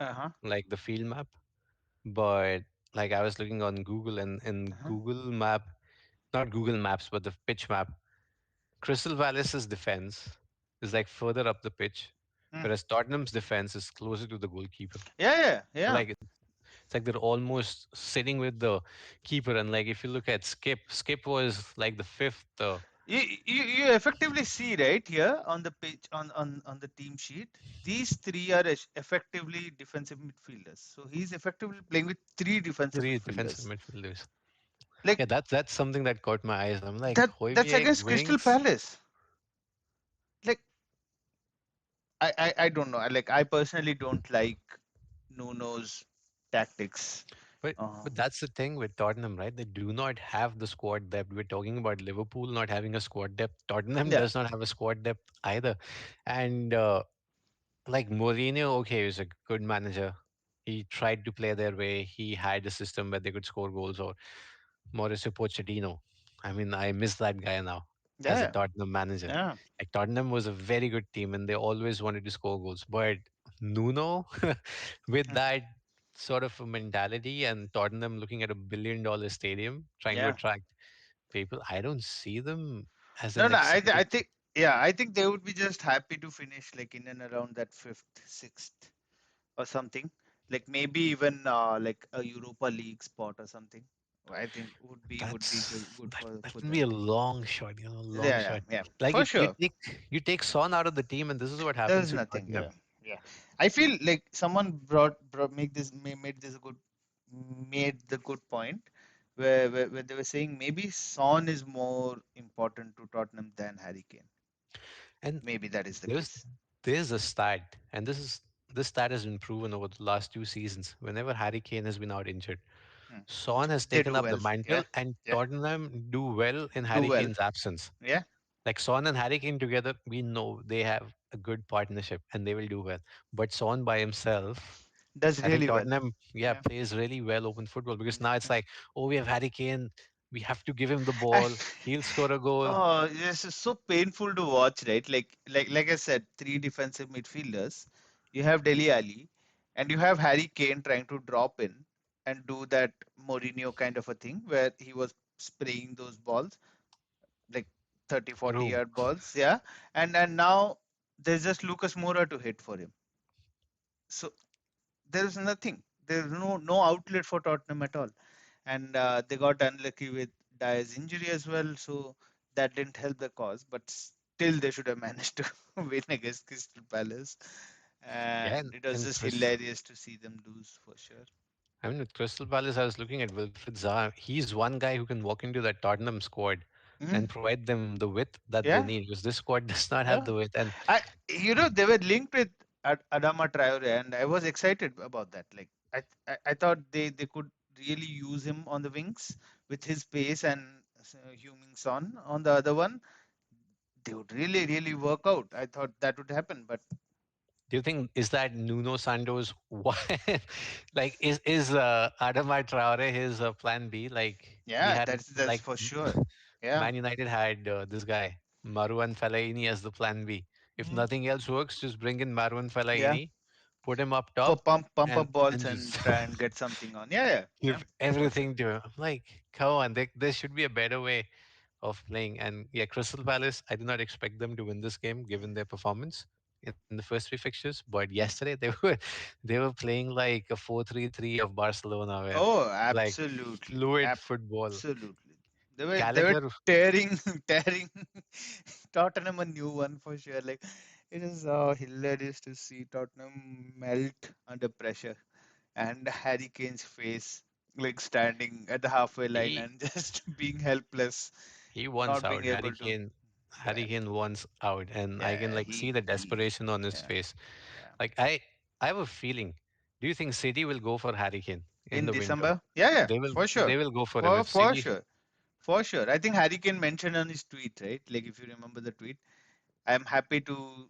Uh huh. like the field map, but like I was looking on Google and in Uh huh. Google Map, not Google Maps, but the pitch map, Crystal Palace's defense is like further up the pitch, Mm. whereas Tottenham's defense is closer to the goalkeeper. Yeah, yeah, So yeah. like it's like they're almost sitting with the keeper. And like if you look at Skip was like the fifth. You effectively see right here on the pitch on the team sheet. These three are effectively defensive midfielders. So he's effectively playing with three defensive Three defensive midfielders. midfielders. Like Yeah, that's something that caught my eyes. I'm like, that's Hoiberg against Crystal wings, Palace. Like I don't know. Like I personally don't like Nuno's tactics. but Um, but that's the thing with Tottenham, right? They do not have the squad depth. We're talking about Liverpool not having a squad depth. Tottenham yeah, does not have a squad depth either. And like Mourinho, okay, he's a good manager. He tried to play their way. He had a system where they could score goals. Or Mauricio Pochettino. I mean, I miss that guy now as a yeah, Tottenham manager. yeah. Like Tottenham was a very good team and they always wanted to score goals. But Nuno, with Mm, that sort of a mentality and Tottenham looking at $1 billion stadium trying to yeah. attract people, I don't see them as No, an no. I exciting. think yeah. I think they would be just happy to finish like in and around that fifth, sixth or something. Like maybe even like a Europa League spot or something. I think would be good That for would be them. a long shot, long Yeah, yeah, shot. yeah. Like For sure. you take Son out of the team, and this is what happens There's to nothing. Tottenham. Yeah, yeah. I feel like someone brought made this a good made the good point where they were saying maybe Son is more important to Tottenham than Harry Kane. And Maybe that is the there's case. there's a stat, and this stat has been proven over the last 2 seasons. Whenever Harry Kane has been out injured, Hmm. Son has They taken do up the well. mantle, Yeah, and yeah. Tottenham do well in Do Harry well. Kane's absence. Yeah, Like Son and Harry Kane together, we know they have a good partnership and they will do well. But Son by himself, does I think really well. Tottenham, yeah, Yeah. plays really well open football because now it's Mhm. like, oh, we have Harry Kane, we have to give him the And ball, he'll score a goal. oh, this is so painful to watch, right? Like I said, three defensive midfielders. You have Deli Ali, and you have Harry Kane trying to drop in and do that Mourinho kind of a thing where he was spraying those balls like 30, 40 True. yard balls. Yeah. And now there's just Lucas Moura to hit for him. So there's nothing. There's no outlet for Tottenham at all. And they got unlucky with Dyer's injury as well, so that didn't help the cause. But still, they should have managed to win against Crystal Palace, Yeah, and it was and just Chris, hilarious to see them lose for sure. I mean, with Crystal Palace, I was looking at Wilfried Zaha. He's one guy who can walk into that Tottenham squad Mhm. and provide them the width that they Yeah, need because this squad does not have yeah. the width. And They were linked with Adama Traore, and I was excited about that. Like, I thought they could really use him on the wings with his pace and Heung-min Son on the other one. They would really work out. I thought that would happen, but do you think is that Nuno Santos? Why, like, is Adama Traore his plan B? Like we yeah, had, that's like for sure. Yeah. Man United had this guy Marouane Fellaini as the plan B. If Mhm. nothing else works, just bring in Marouane Yeah. Fellaini, put him up For top, pump and up balls and and just try and get something on. Yeah, yeah, yeah, give for sure. everything to him. I'm like, come on, there should be a better way of playing. And yeah, Crystal Palace, I do not expect them to win this game given their performance. in the first three fixtures, but yesterday they were they were playing like a 4-3-3 of Barcelona, where Oh, like absolutely, fluid football. absolutely. They were Gallagher, tearing tearing Tottenham a new one for sure. Like it is hilarious to see Tottenham melt under pressure and Harry Kane's face like standing at the halfway line he and just being helpless, he wants not being out. able to. Harry Yeah, Kane wants out, and I can yeah, like see the he, desperation on his yeah. face. Yeah. Like I have a feeling. Do you think City will go for Harry Kane in In the window? December? Yeah, yeah, They will for sure. they will go for him For if for City. sure. For sure. I think Harry Kane mentioned on his tweet, right? Like if you remember the tweet, I'm happy to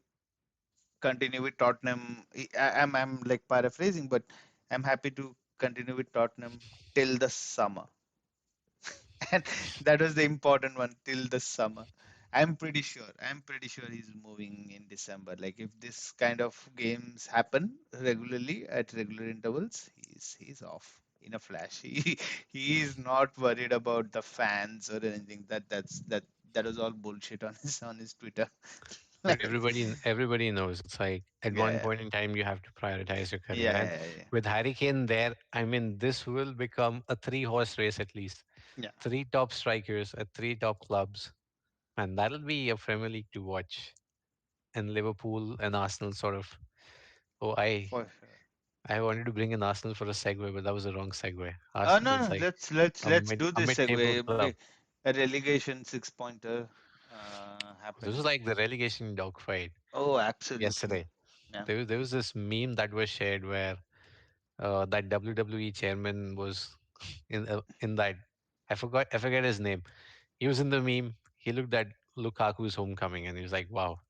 continue with Tottenham. I'm like paraphrasing, but I'm happy to continue with Tottenham till the summer. And that was the important one till the summer. I'm pretty sure he's moving in December. Like if this kind of games happen regularly at regular intervals, he's off in a flash. He is not worried about the fans or anything. That was all bullshit on his Twitter. But Like everybody knows it's like at one yeah, point in time you have to prioritize your career. yeah, And yeah, yeah, with Harry Kane there, I mean this will become a three-horse race at least. yeah, Three top strikers at three top clubs. And that'll be a Premier League to watch. And Liverpool and Arsenal sort of. Oh, for sure. I wanted to bring in Arsenal for a segue, but that was a wrong segue. No, Arsenal's no. like Let's do a this mid-table segue. club. A relegation six-pointer This was happened. like the relegation dogfight Oh, absolutely. yesterday. Yeah. There was this meme that was shared where that WWE chairman was in that. I forget his name. He was in the meme. He looked at Lukaku's homecoming and he was like, "Wow,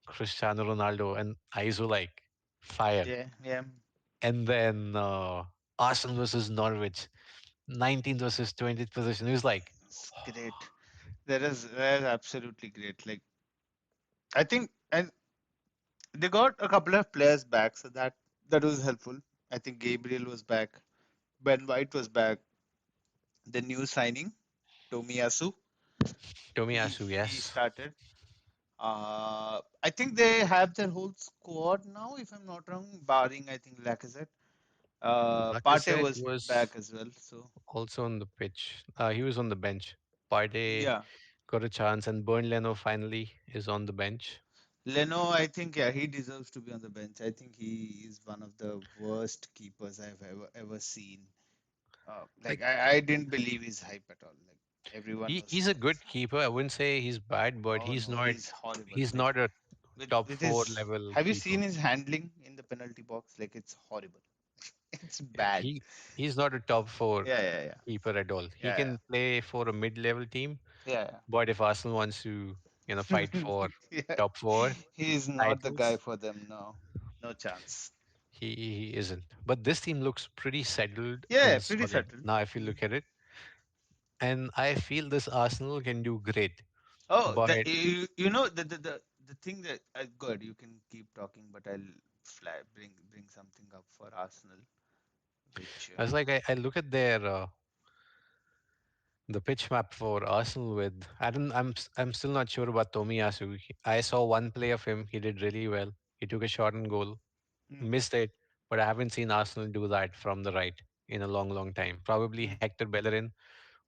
Cristiano Ronaldo," and eyes were like fire. Yeah, yeah. And then Arsenal versus Norwich, 19th versus 20th position. He was like, It's great. That is absolutely great. Like I think and they got a couple of players back, so that was helpful. I think Gabriel was back. Ben White was back. The new signing, Tomiyasu, Tomiyasu, he yes. started. I think they have their whole squad now, if I'm not wrong, barring I think Lacazette. Partey Lacazette was was back as well. So also on the pitch. He was on the bench. Partey yeah, got a chance, and Burn Leno finally is on the bench. Leno, I think yeah, he deserves to be on the bench. I think he is one of the worst keepers I've ever seen. Like Like I didn't believe his hype at all. Like everyone was he's a good keeper. I wouldn't say he's bad, but oh no, he's horrible. he's Like not a top with four his level have you keeper. seen his handling in the penalty box? Like it's horrible. It's bad. He's not a top four Yeah, yeah, yeah, keeper at all. He yeah, can play for a mid level team, yeah, but if Arsenal wants to, fight yeah. for Yeah. top four He's not the guy titles, for them. No, no chance. he isn't. But this team looks pretty settled Yeah, and pretty solid. subtle. Now, if you Mm. look at it, and I feel this Arsenal can do great. Oh, But you know the thing that good. You can keep talking, but I'll bring something up for Arsenal, which I was like, I look at their the pitch map for Arsenal with I don't I'm still not sure about Tomiyasu. I saw one play of him. He did really well. He took a shot on goal, mm, missed it, but I haven't seen Arsenal do that from the right in a long, long time. Probably mm. Hector Bellerin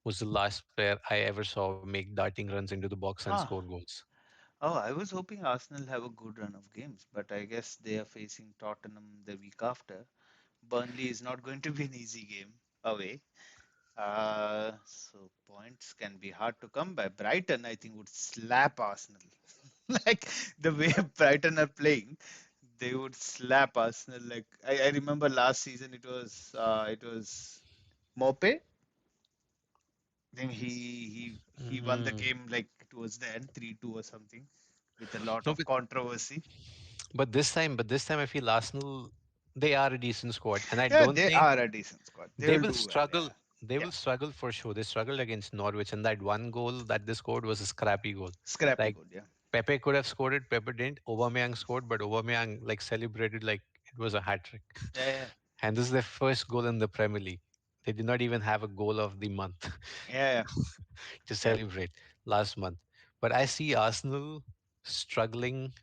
was the last player I ever saw make darting runs into the box and Huh. score goals. Oh, I was hoping Arsenal have a good run of games, but I guess they are facing Tottenham the week after. Burnley is not going to be an easy game away. So points can be hard to come by. Brighton, I think, would slap Arsenal. Like the way Brighton are playing, they would slap Arsenal. Like I remember last season, it was Mope. I think he won the Mm. game like towards the end, 3-2 or something, with a lot No, of controversy. but this time I feel Arsenal they are a decent squad, and I Yeah, don't they think are a decent squad. They they will will do well. struggle. Yeah, They yeah. will struggle for sure. They struggled against Norwich, and that one goal that they scored was a scrappy goal. Scrappy Like good. Yeah, Pepe could have scored it, Pepe didn't. Aubameyang scored, but Aubameyang like celebrated like it was a hat trick. yeah, yeah, And this is their first goal in the Premier League. They did not even have a goal of the month yeah, to yeah. celebrate last month. But I see Arsenal struggling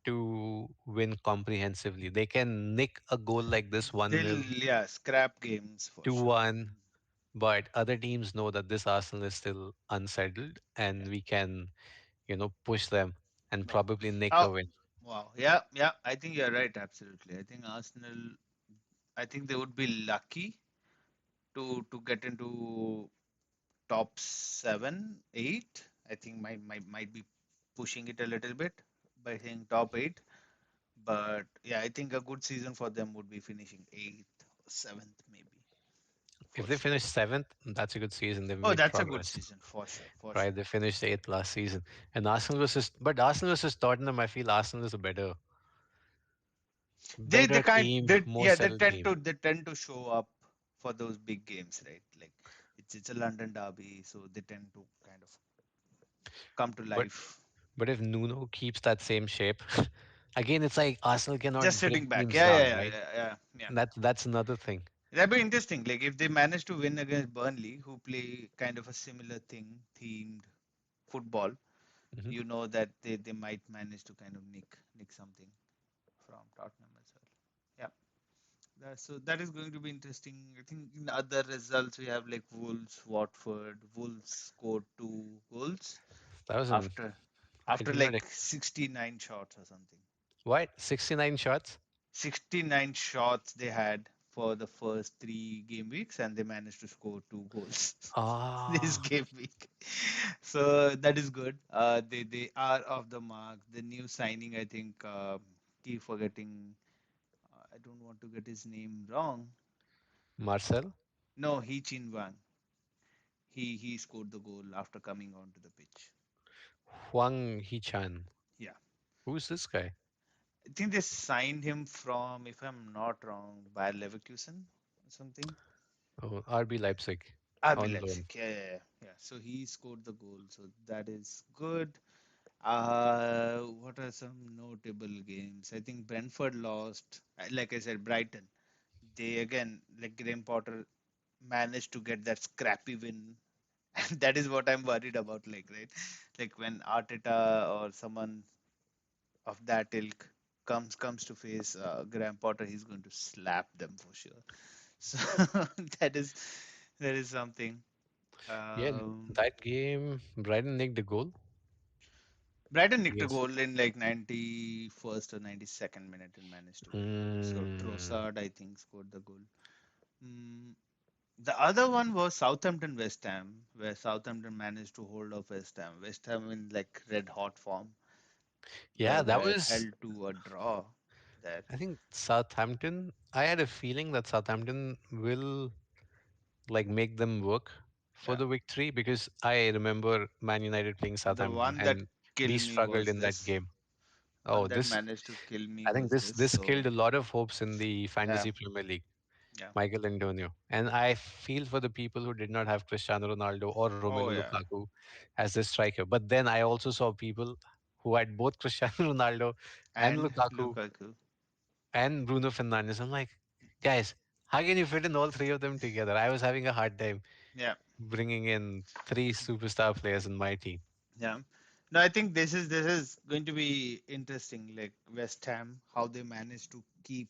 to win comprehensively. They can nick a goal like this 1 They'll, nil, yeah, scrap games for 2 sure. 1, but other teams know that this Arsenal is still unsettled and Yeah, we can, push them and yeah. probably nick Oh, a win. wow. Yeah, yeah. I think you're right. Absolutely. I think Arsenal. I think they would be lucky to get into top 7, 8. I think might be pushing it a little bit by saying top 8. But yeah, I think a good season for them would be finishing 8th or 7th, maybe, If for they sure. finish seventh, that's a good season. They've Oh, made that's a good progress. season for sure, for Right, sure. they finished eighth last season. And Arsenal versus Tottenham, I feel Arsenal is a They better kind team, they more yeah settled team. they tend to show up for those big games, right? Like it's a London derby, so they tend to kind of come to But life. but if Nuno keeps that same shape, again, it's like Arsenal Just cannot break sitting back. teams Yeah, yeah, down, yeah, right? yeah, yeah, yeah. That's another thing. That'd be interesting. Like if they manage to win against Burnley, who play kind of a similar thing, themed football, Hmm. that they might manage to kind of nick something from Tottenham as well. Yeah. So that is going to be interesting. I think in other results we have like Wolves, Watford. Wolves scored 2 goals That was an after I after did not like 69 shots or something. what 69 shots. 69 shots they had for the first 3 game weeks, and they managed to score 2 goals this Ah, game week. So that is good. They are off the mark. The new signing, I think, keep forgetting. I don't want to get his name wrong. Marcel, No, He Chin Wang. He scored the goal after coming onto the pitch. Huang Hichan. Yeah. Who's this guy? I think they signed him from, if I'm not wrong, Bayer Leverkusen or something. Oh, RB Leipzig RB on Leipzig. loan. Yeah, yeah, yeah. Yeah. So he scored the goal. So that is good. What are some notable games? I think Brentford lost. Like I said, Brighton. They again, like Graham Potter, managed to get that scrappy win. And that is what I'm worried about. Like, right? Like when Arteta or someone of that ilk comes to face Graham Potter, he's going to slap them for sure. So that is that is something. Yeah, Um, that game, Brighton nicked the goal. Brighton nicked a Yes. goal in like 91st or 92nd minute and managed to win. So Hmm. Trossard, I think, scored the goal. Mm, the other one was Southampton West Ham, where Southampton managed to hold off West Ham. West Ham in like red hot form Yeah, that were was. held to a draw there. I think Southampton. I had a feeling that Southampton will make them work for Yeah. the victory because I remember Man United playing The Southampton one that and we killed me struggled was in that this. game. Oh, One that this managed to kill me I think was this this. this killed So a lot of hopes in the yeah, fantasy Premier League. yeah. Michael Antonio. And I feel for the people who did not have Cristiano Ronaldo or Oh Romelu yeah. Lukaku as their striker. But then I also saw people who had both Cristiano Ronaldo and And Lukaku Lukaku. and Bruno Fernandes. I'm like, guys, how can you fit in all three of them together? I was having a hard time Yeah. bringing in three superstar players in my team. Yeah. No, I think this is going to be interesting. Like West Ham, how they managed to keep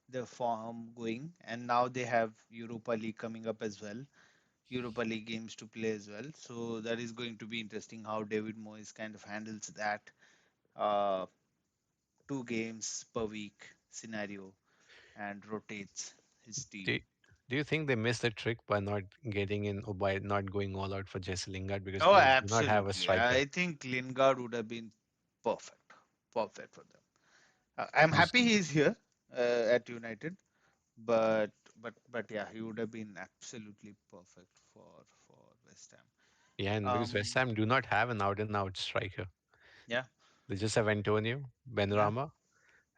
the form going, and now they have Europa League coming up as well. Europa League games to play as well. So that is going to be interesting how David Moyes kind of handles that 2 games per week scenario and rotates his Do, team. do you think they missed the trick by not getting in or by not going all out for Jesse Lingard because Oh, they do not have a absolutely. striker? I think Lingard would have been perfect, perfect for them. I'm happy he's here at United, but but yeah, he would have been absolutely perfect for West Ham. Yeah, and because West Ham do not have an out and out striker. Yeah, They just have Antonio, yeah, Benrahma,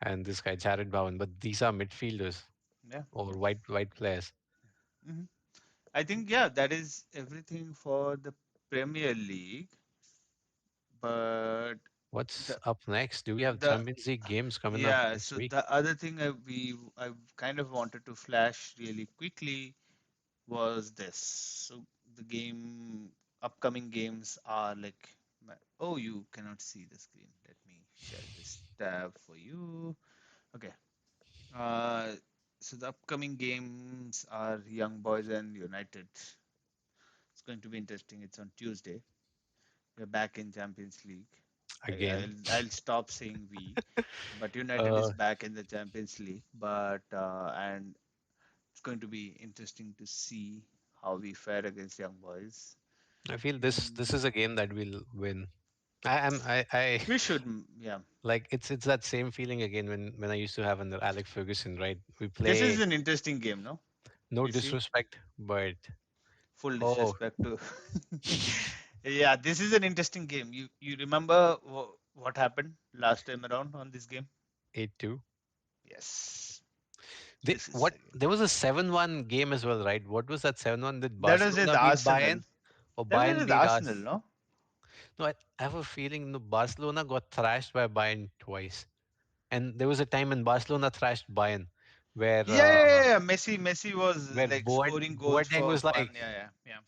and this guy Jared Bowen. But these are midfielders yeah. or white players. Hmm. I think yeah, that is everything for the Premier League. But What's the up next? Do we have the Champions League games coming up yeah, next so week? the other thing I kind of wanted to flash really quickly was this. So the upcoming games are like, oh, you cannot see the screen. Let me share this. tab for you. Okay. Uh, so the upcoming games are Young Boys and United. It's going to be interesting. It's on Tuesday. We're back in Champions League. again. I'll stop saying we, but United is Uh, back in the Champions League. But and it's going to be interesting to see how we fare against Young Boys. I feel this Mm, is a game that we'll win. I we should, yeah. like it's that same feeling again when I used to have under Alex Ferguson, right? We This is play, an interesting game, no? no You see, disrespect, but full oh, disrespect to. Yeah, this is an interesting game. You remember what happened last time around on this game? 8-2. Yes, They, this is what a game. there was a 7-1 game as well, right? What was that 7-1? Did That was with Barcelona beat Arsenal. Bayern or That was Bayern with beat Arsenal, us? no? No, I have a feeling no, Barcelona got thrashed by Bayern twice. And there was a time when Barcelona thrashed Bayern Yeah, yeah, yeah, yeah. Messi was like scoring goals Boateng for was fun. like, Yeah, yeah, yeah,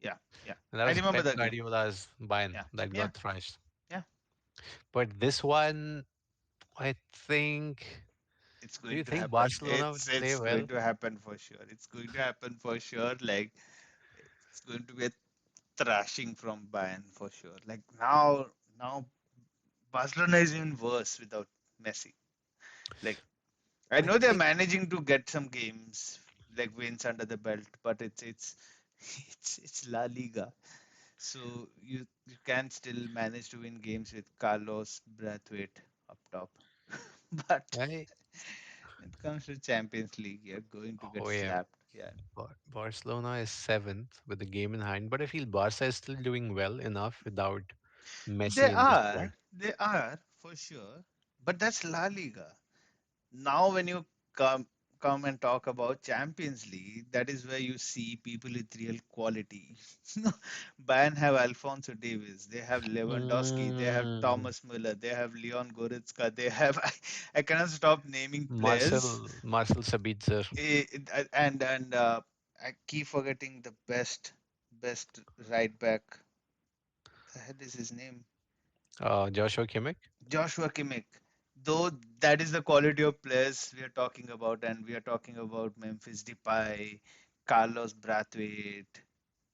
yeah, yeah. and that I was remember Pep the game. Guardiola's Bayern Yeah, that yeah, got thrashed. yeah. But this one, I think. It's Do going you to think happen. Barcelona would play It's going well? to happen for sure. It's going to happen for sure. Like it's going to be a thrashing from Bayern for sure. Like now Barcelona is even worse without Messi. Like I I know they're think managing to get some games like wins under the belt, but it's it's La Liga. So you can still manage to win games with Carlos Braithwaite up top. But I when it comes to Champions League, you're going to get oh yeah, slapped. Yeah. Barcelona is seventh with the game in hand, but I feel Barca is still doing well enough without Messi in the squad. They are for sure. But that's La Liga. Now when you come come and talk about Champions League, that is where you see people with real quality. Bayern have Alfonso Davies, they have Lewandowski, they have Mm, Thomas Müller, they have Leon Goretzka, they have I cannot stop naming players. Marcel Sabitzer, I keep forgetting the best right back. The hell is his name? Joshua Kimmich. Joshua Kimmich. Though that is the quality of players we are talking about, and we are talking about Memphis Depay, Carlos Brathwaite,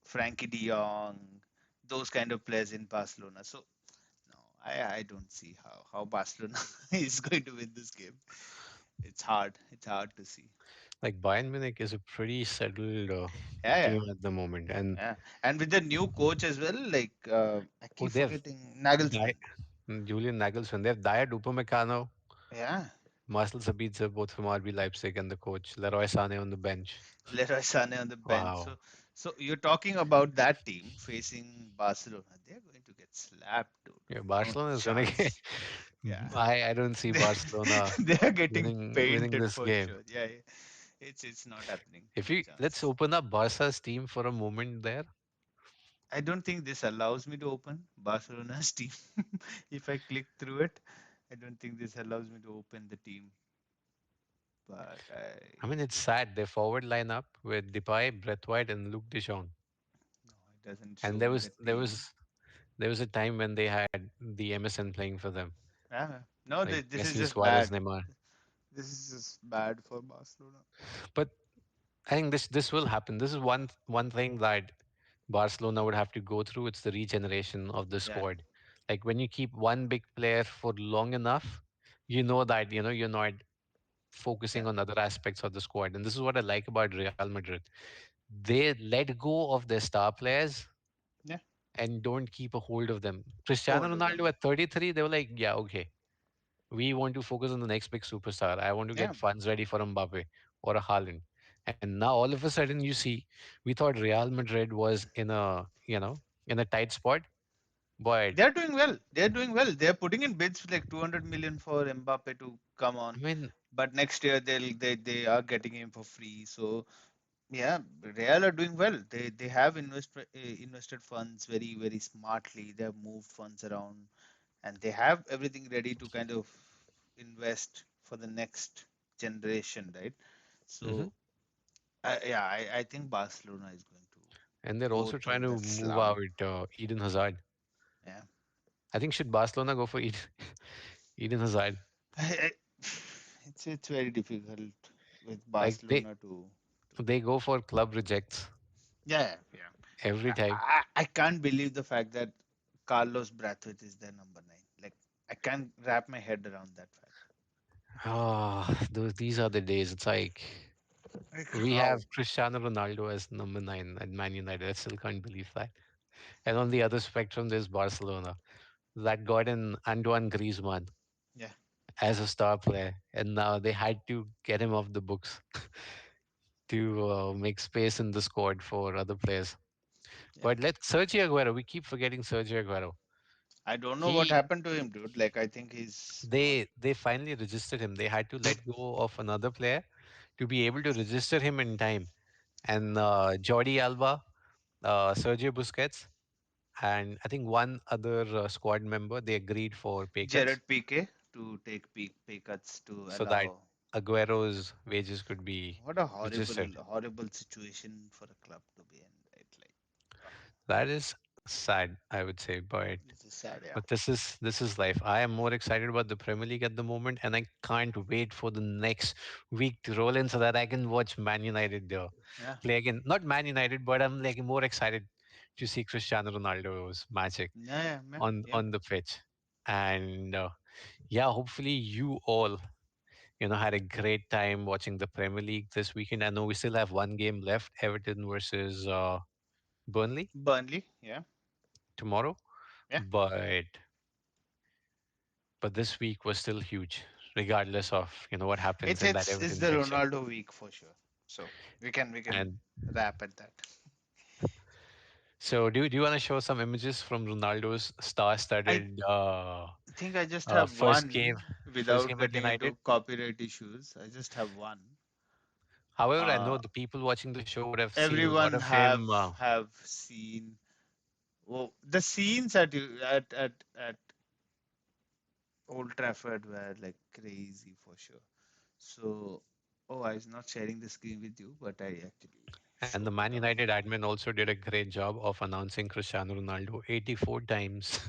Frankie De Jong, those kind of players in Barcelona. So no, I don't see how Barcelona is going to win this game. It's hard. It's hard to see. Like Bayern Munich is a pretty settled Yeah, yeah, team at the moment, and yeah. And with the new coach as well, like I oh, keep they have forgetting Nagelsmann. Julian Nagelsmann. They have Dayot Upamecano, Yeah, Marcel Sabitzer, both from RB Leipzig, and the coach Leroy Sané on the bench. Leroy Sané on the bench. Wow. So you're talking about that team facing Barcelona. They're going to get slapped, dude. Yeah, No Barcelona is gonna get. chance. Yeah, I don't see they Barcelona they are getting winning painted this for game. sure. Yeah, yeah. It's not happening. If No you let's chance. open up Barca's team for a moment there. I don't think this allows me to open Barcelona's team. If I click through it, I don't think this allows me to open the team. But I mean, it's would. sad. Their forward lineup with Depay, Braithwaite, and Luke de Jong. No, it doesn't And show me the team. there was a time when they had the MSN playing for them, No, like this is Messi, just Suarez, bad. Neymar. This is just bad for Barcelona. But I think this will happen. This is one thing that Barcelona would have to go through. It's the regeneration of the Yeah, squad. Like when you keep one big player for long enough, you know that you're not yeah, focusing on other aspects of the squad. And this is what I like about Real Madrid. They let go of their star players yeah. and don't keep a hold of them. Cristiano Hold of Ronaldo them. at 33, they were like, yeah, okay, we want to focus on the next big superstar. I want to Yeah, get funds ready for Mbappe or a Haaland. And now all of a sudden you see, we thought Real Madrid was in a, in a tight spot. But they're doing well. They're doing well. They're putting in bids like 200 million for Mbappe to come I on, mean, but next year they are getting him for free. So yeah, Real are doing well. They have invested funds very smartly. They have moved funds around, and they have everything ready to kind of invest for the next generation, right? mhm. So I think Barcelona is going to And they're go also through trying to that move slump. out Eden Hazard. Yeah. I think should Barcelona go for Eden? Eden Hazard. I- it's very difficult with Like Barcelona to they go for club rejects yeah, yeah. every time. I can't believe the fact that Carlos Brathwaite is their number nine. Like I can't wrap my head around that fact. Oh, these are the days. It's like Like we how? have Cristiano Ronaldo as number nine at Man United. I still can't believe that. And on the other spectrum, there's Barcelona that got in Antoine Griezmann Yeah, as a star player, and now they had to get him off the books to make space in the squad for other players. yeah. But let's Sergio Aguero. We keep forgetting Sergio Aguero. I don't know what He happened to him, dude. Like I think he's gone. they finally registered him. They had to let go of another player to be able to register him in time. And Jordi Alba, Sergio Busquets, and I think one other squad member, they agreed for pay cuts Gerard Piqué to take pay cuts to so that allow. Aguero's wages could be What a registered. horrible situation for a club to be in, right? Like, oh, That is sad, I would say, this is sad. Yeah, but this is life. I am more excited about the Premier League at the moment, and I can't wait for the next week to roll in so that I can watch Man United yeah, play again. Not Man United, but I'm like more excited to see Cristiano Ronaldo's magic yeah, yeah, yeah. Yeah. on the pitch. And yeah, hopefully you all had a great time watching the Premier League this weekend. I know we still have one game left, Everton versus Burnley Burnley. Yeah, tomorrow, yeah. but this week was still huge, regardless of what happens in that It's Everton the fixture. Ronaldo week for sure. So we can And wrap at that. so, do you want to show some images from Ronaldo's I star-studded think I just have first game, one without at getting United? into copyright issues. I just have one. However, I know Uh, the people watching the show would have seen a lot everyone of him. have seen the scenes at Old Trafford were like crazy for sure. So, oh, I was not sharing the screen with you, but I actually And the showed Man it off. United admin also did a great job of announcing Cristiano Ronaldo 84 times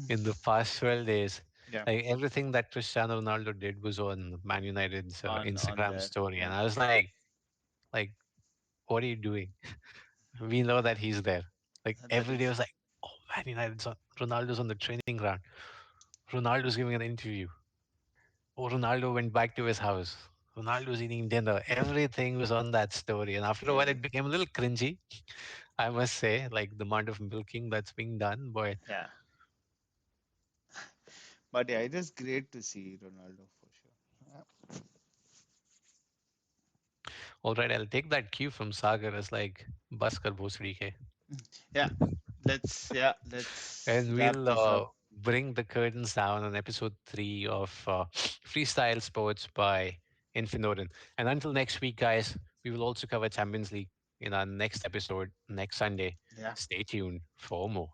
in the past 12 days. Yeah, Like everything that Cristiano Ronaldo did was on Man United's on Instagram there. story, and Yeah, I was like, what are you doing? We know that he's there. Like that every day is was like, oh, Man United's on, Ronaldo's on the training ground. Ronaldo's giving an interview. Oh, Ronaldo went back to his house. Ronaldo's eating dinner. Everything was on that story, and after a while, yeah, it became a little cringy. I must say, like the amount of milking that's being done. But yeah. But yeah, it is great to see Ronaldo for sure. all right, I'll take that cue from Sagar as like Baskar Bhosri ke. Yeah, let's And wrap we'll this up. bring the curtains down on episode 3 of Freestyle Sports by InfinOdin. And until next week, guys, we will also cover Champions League in our next episode next Sunday. Yeah. Stay tuned for more.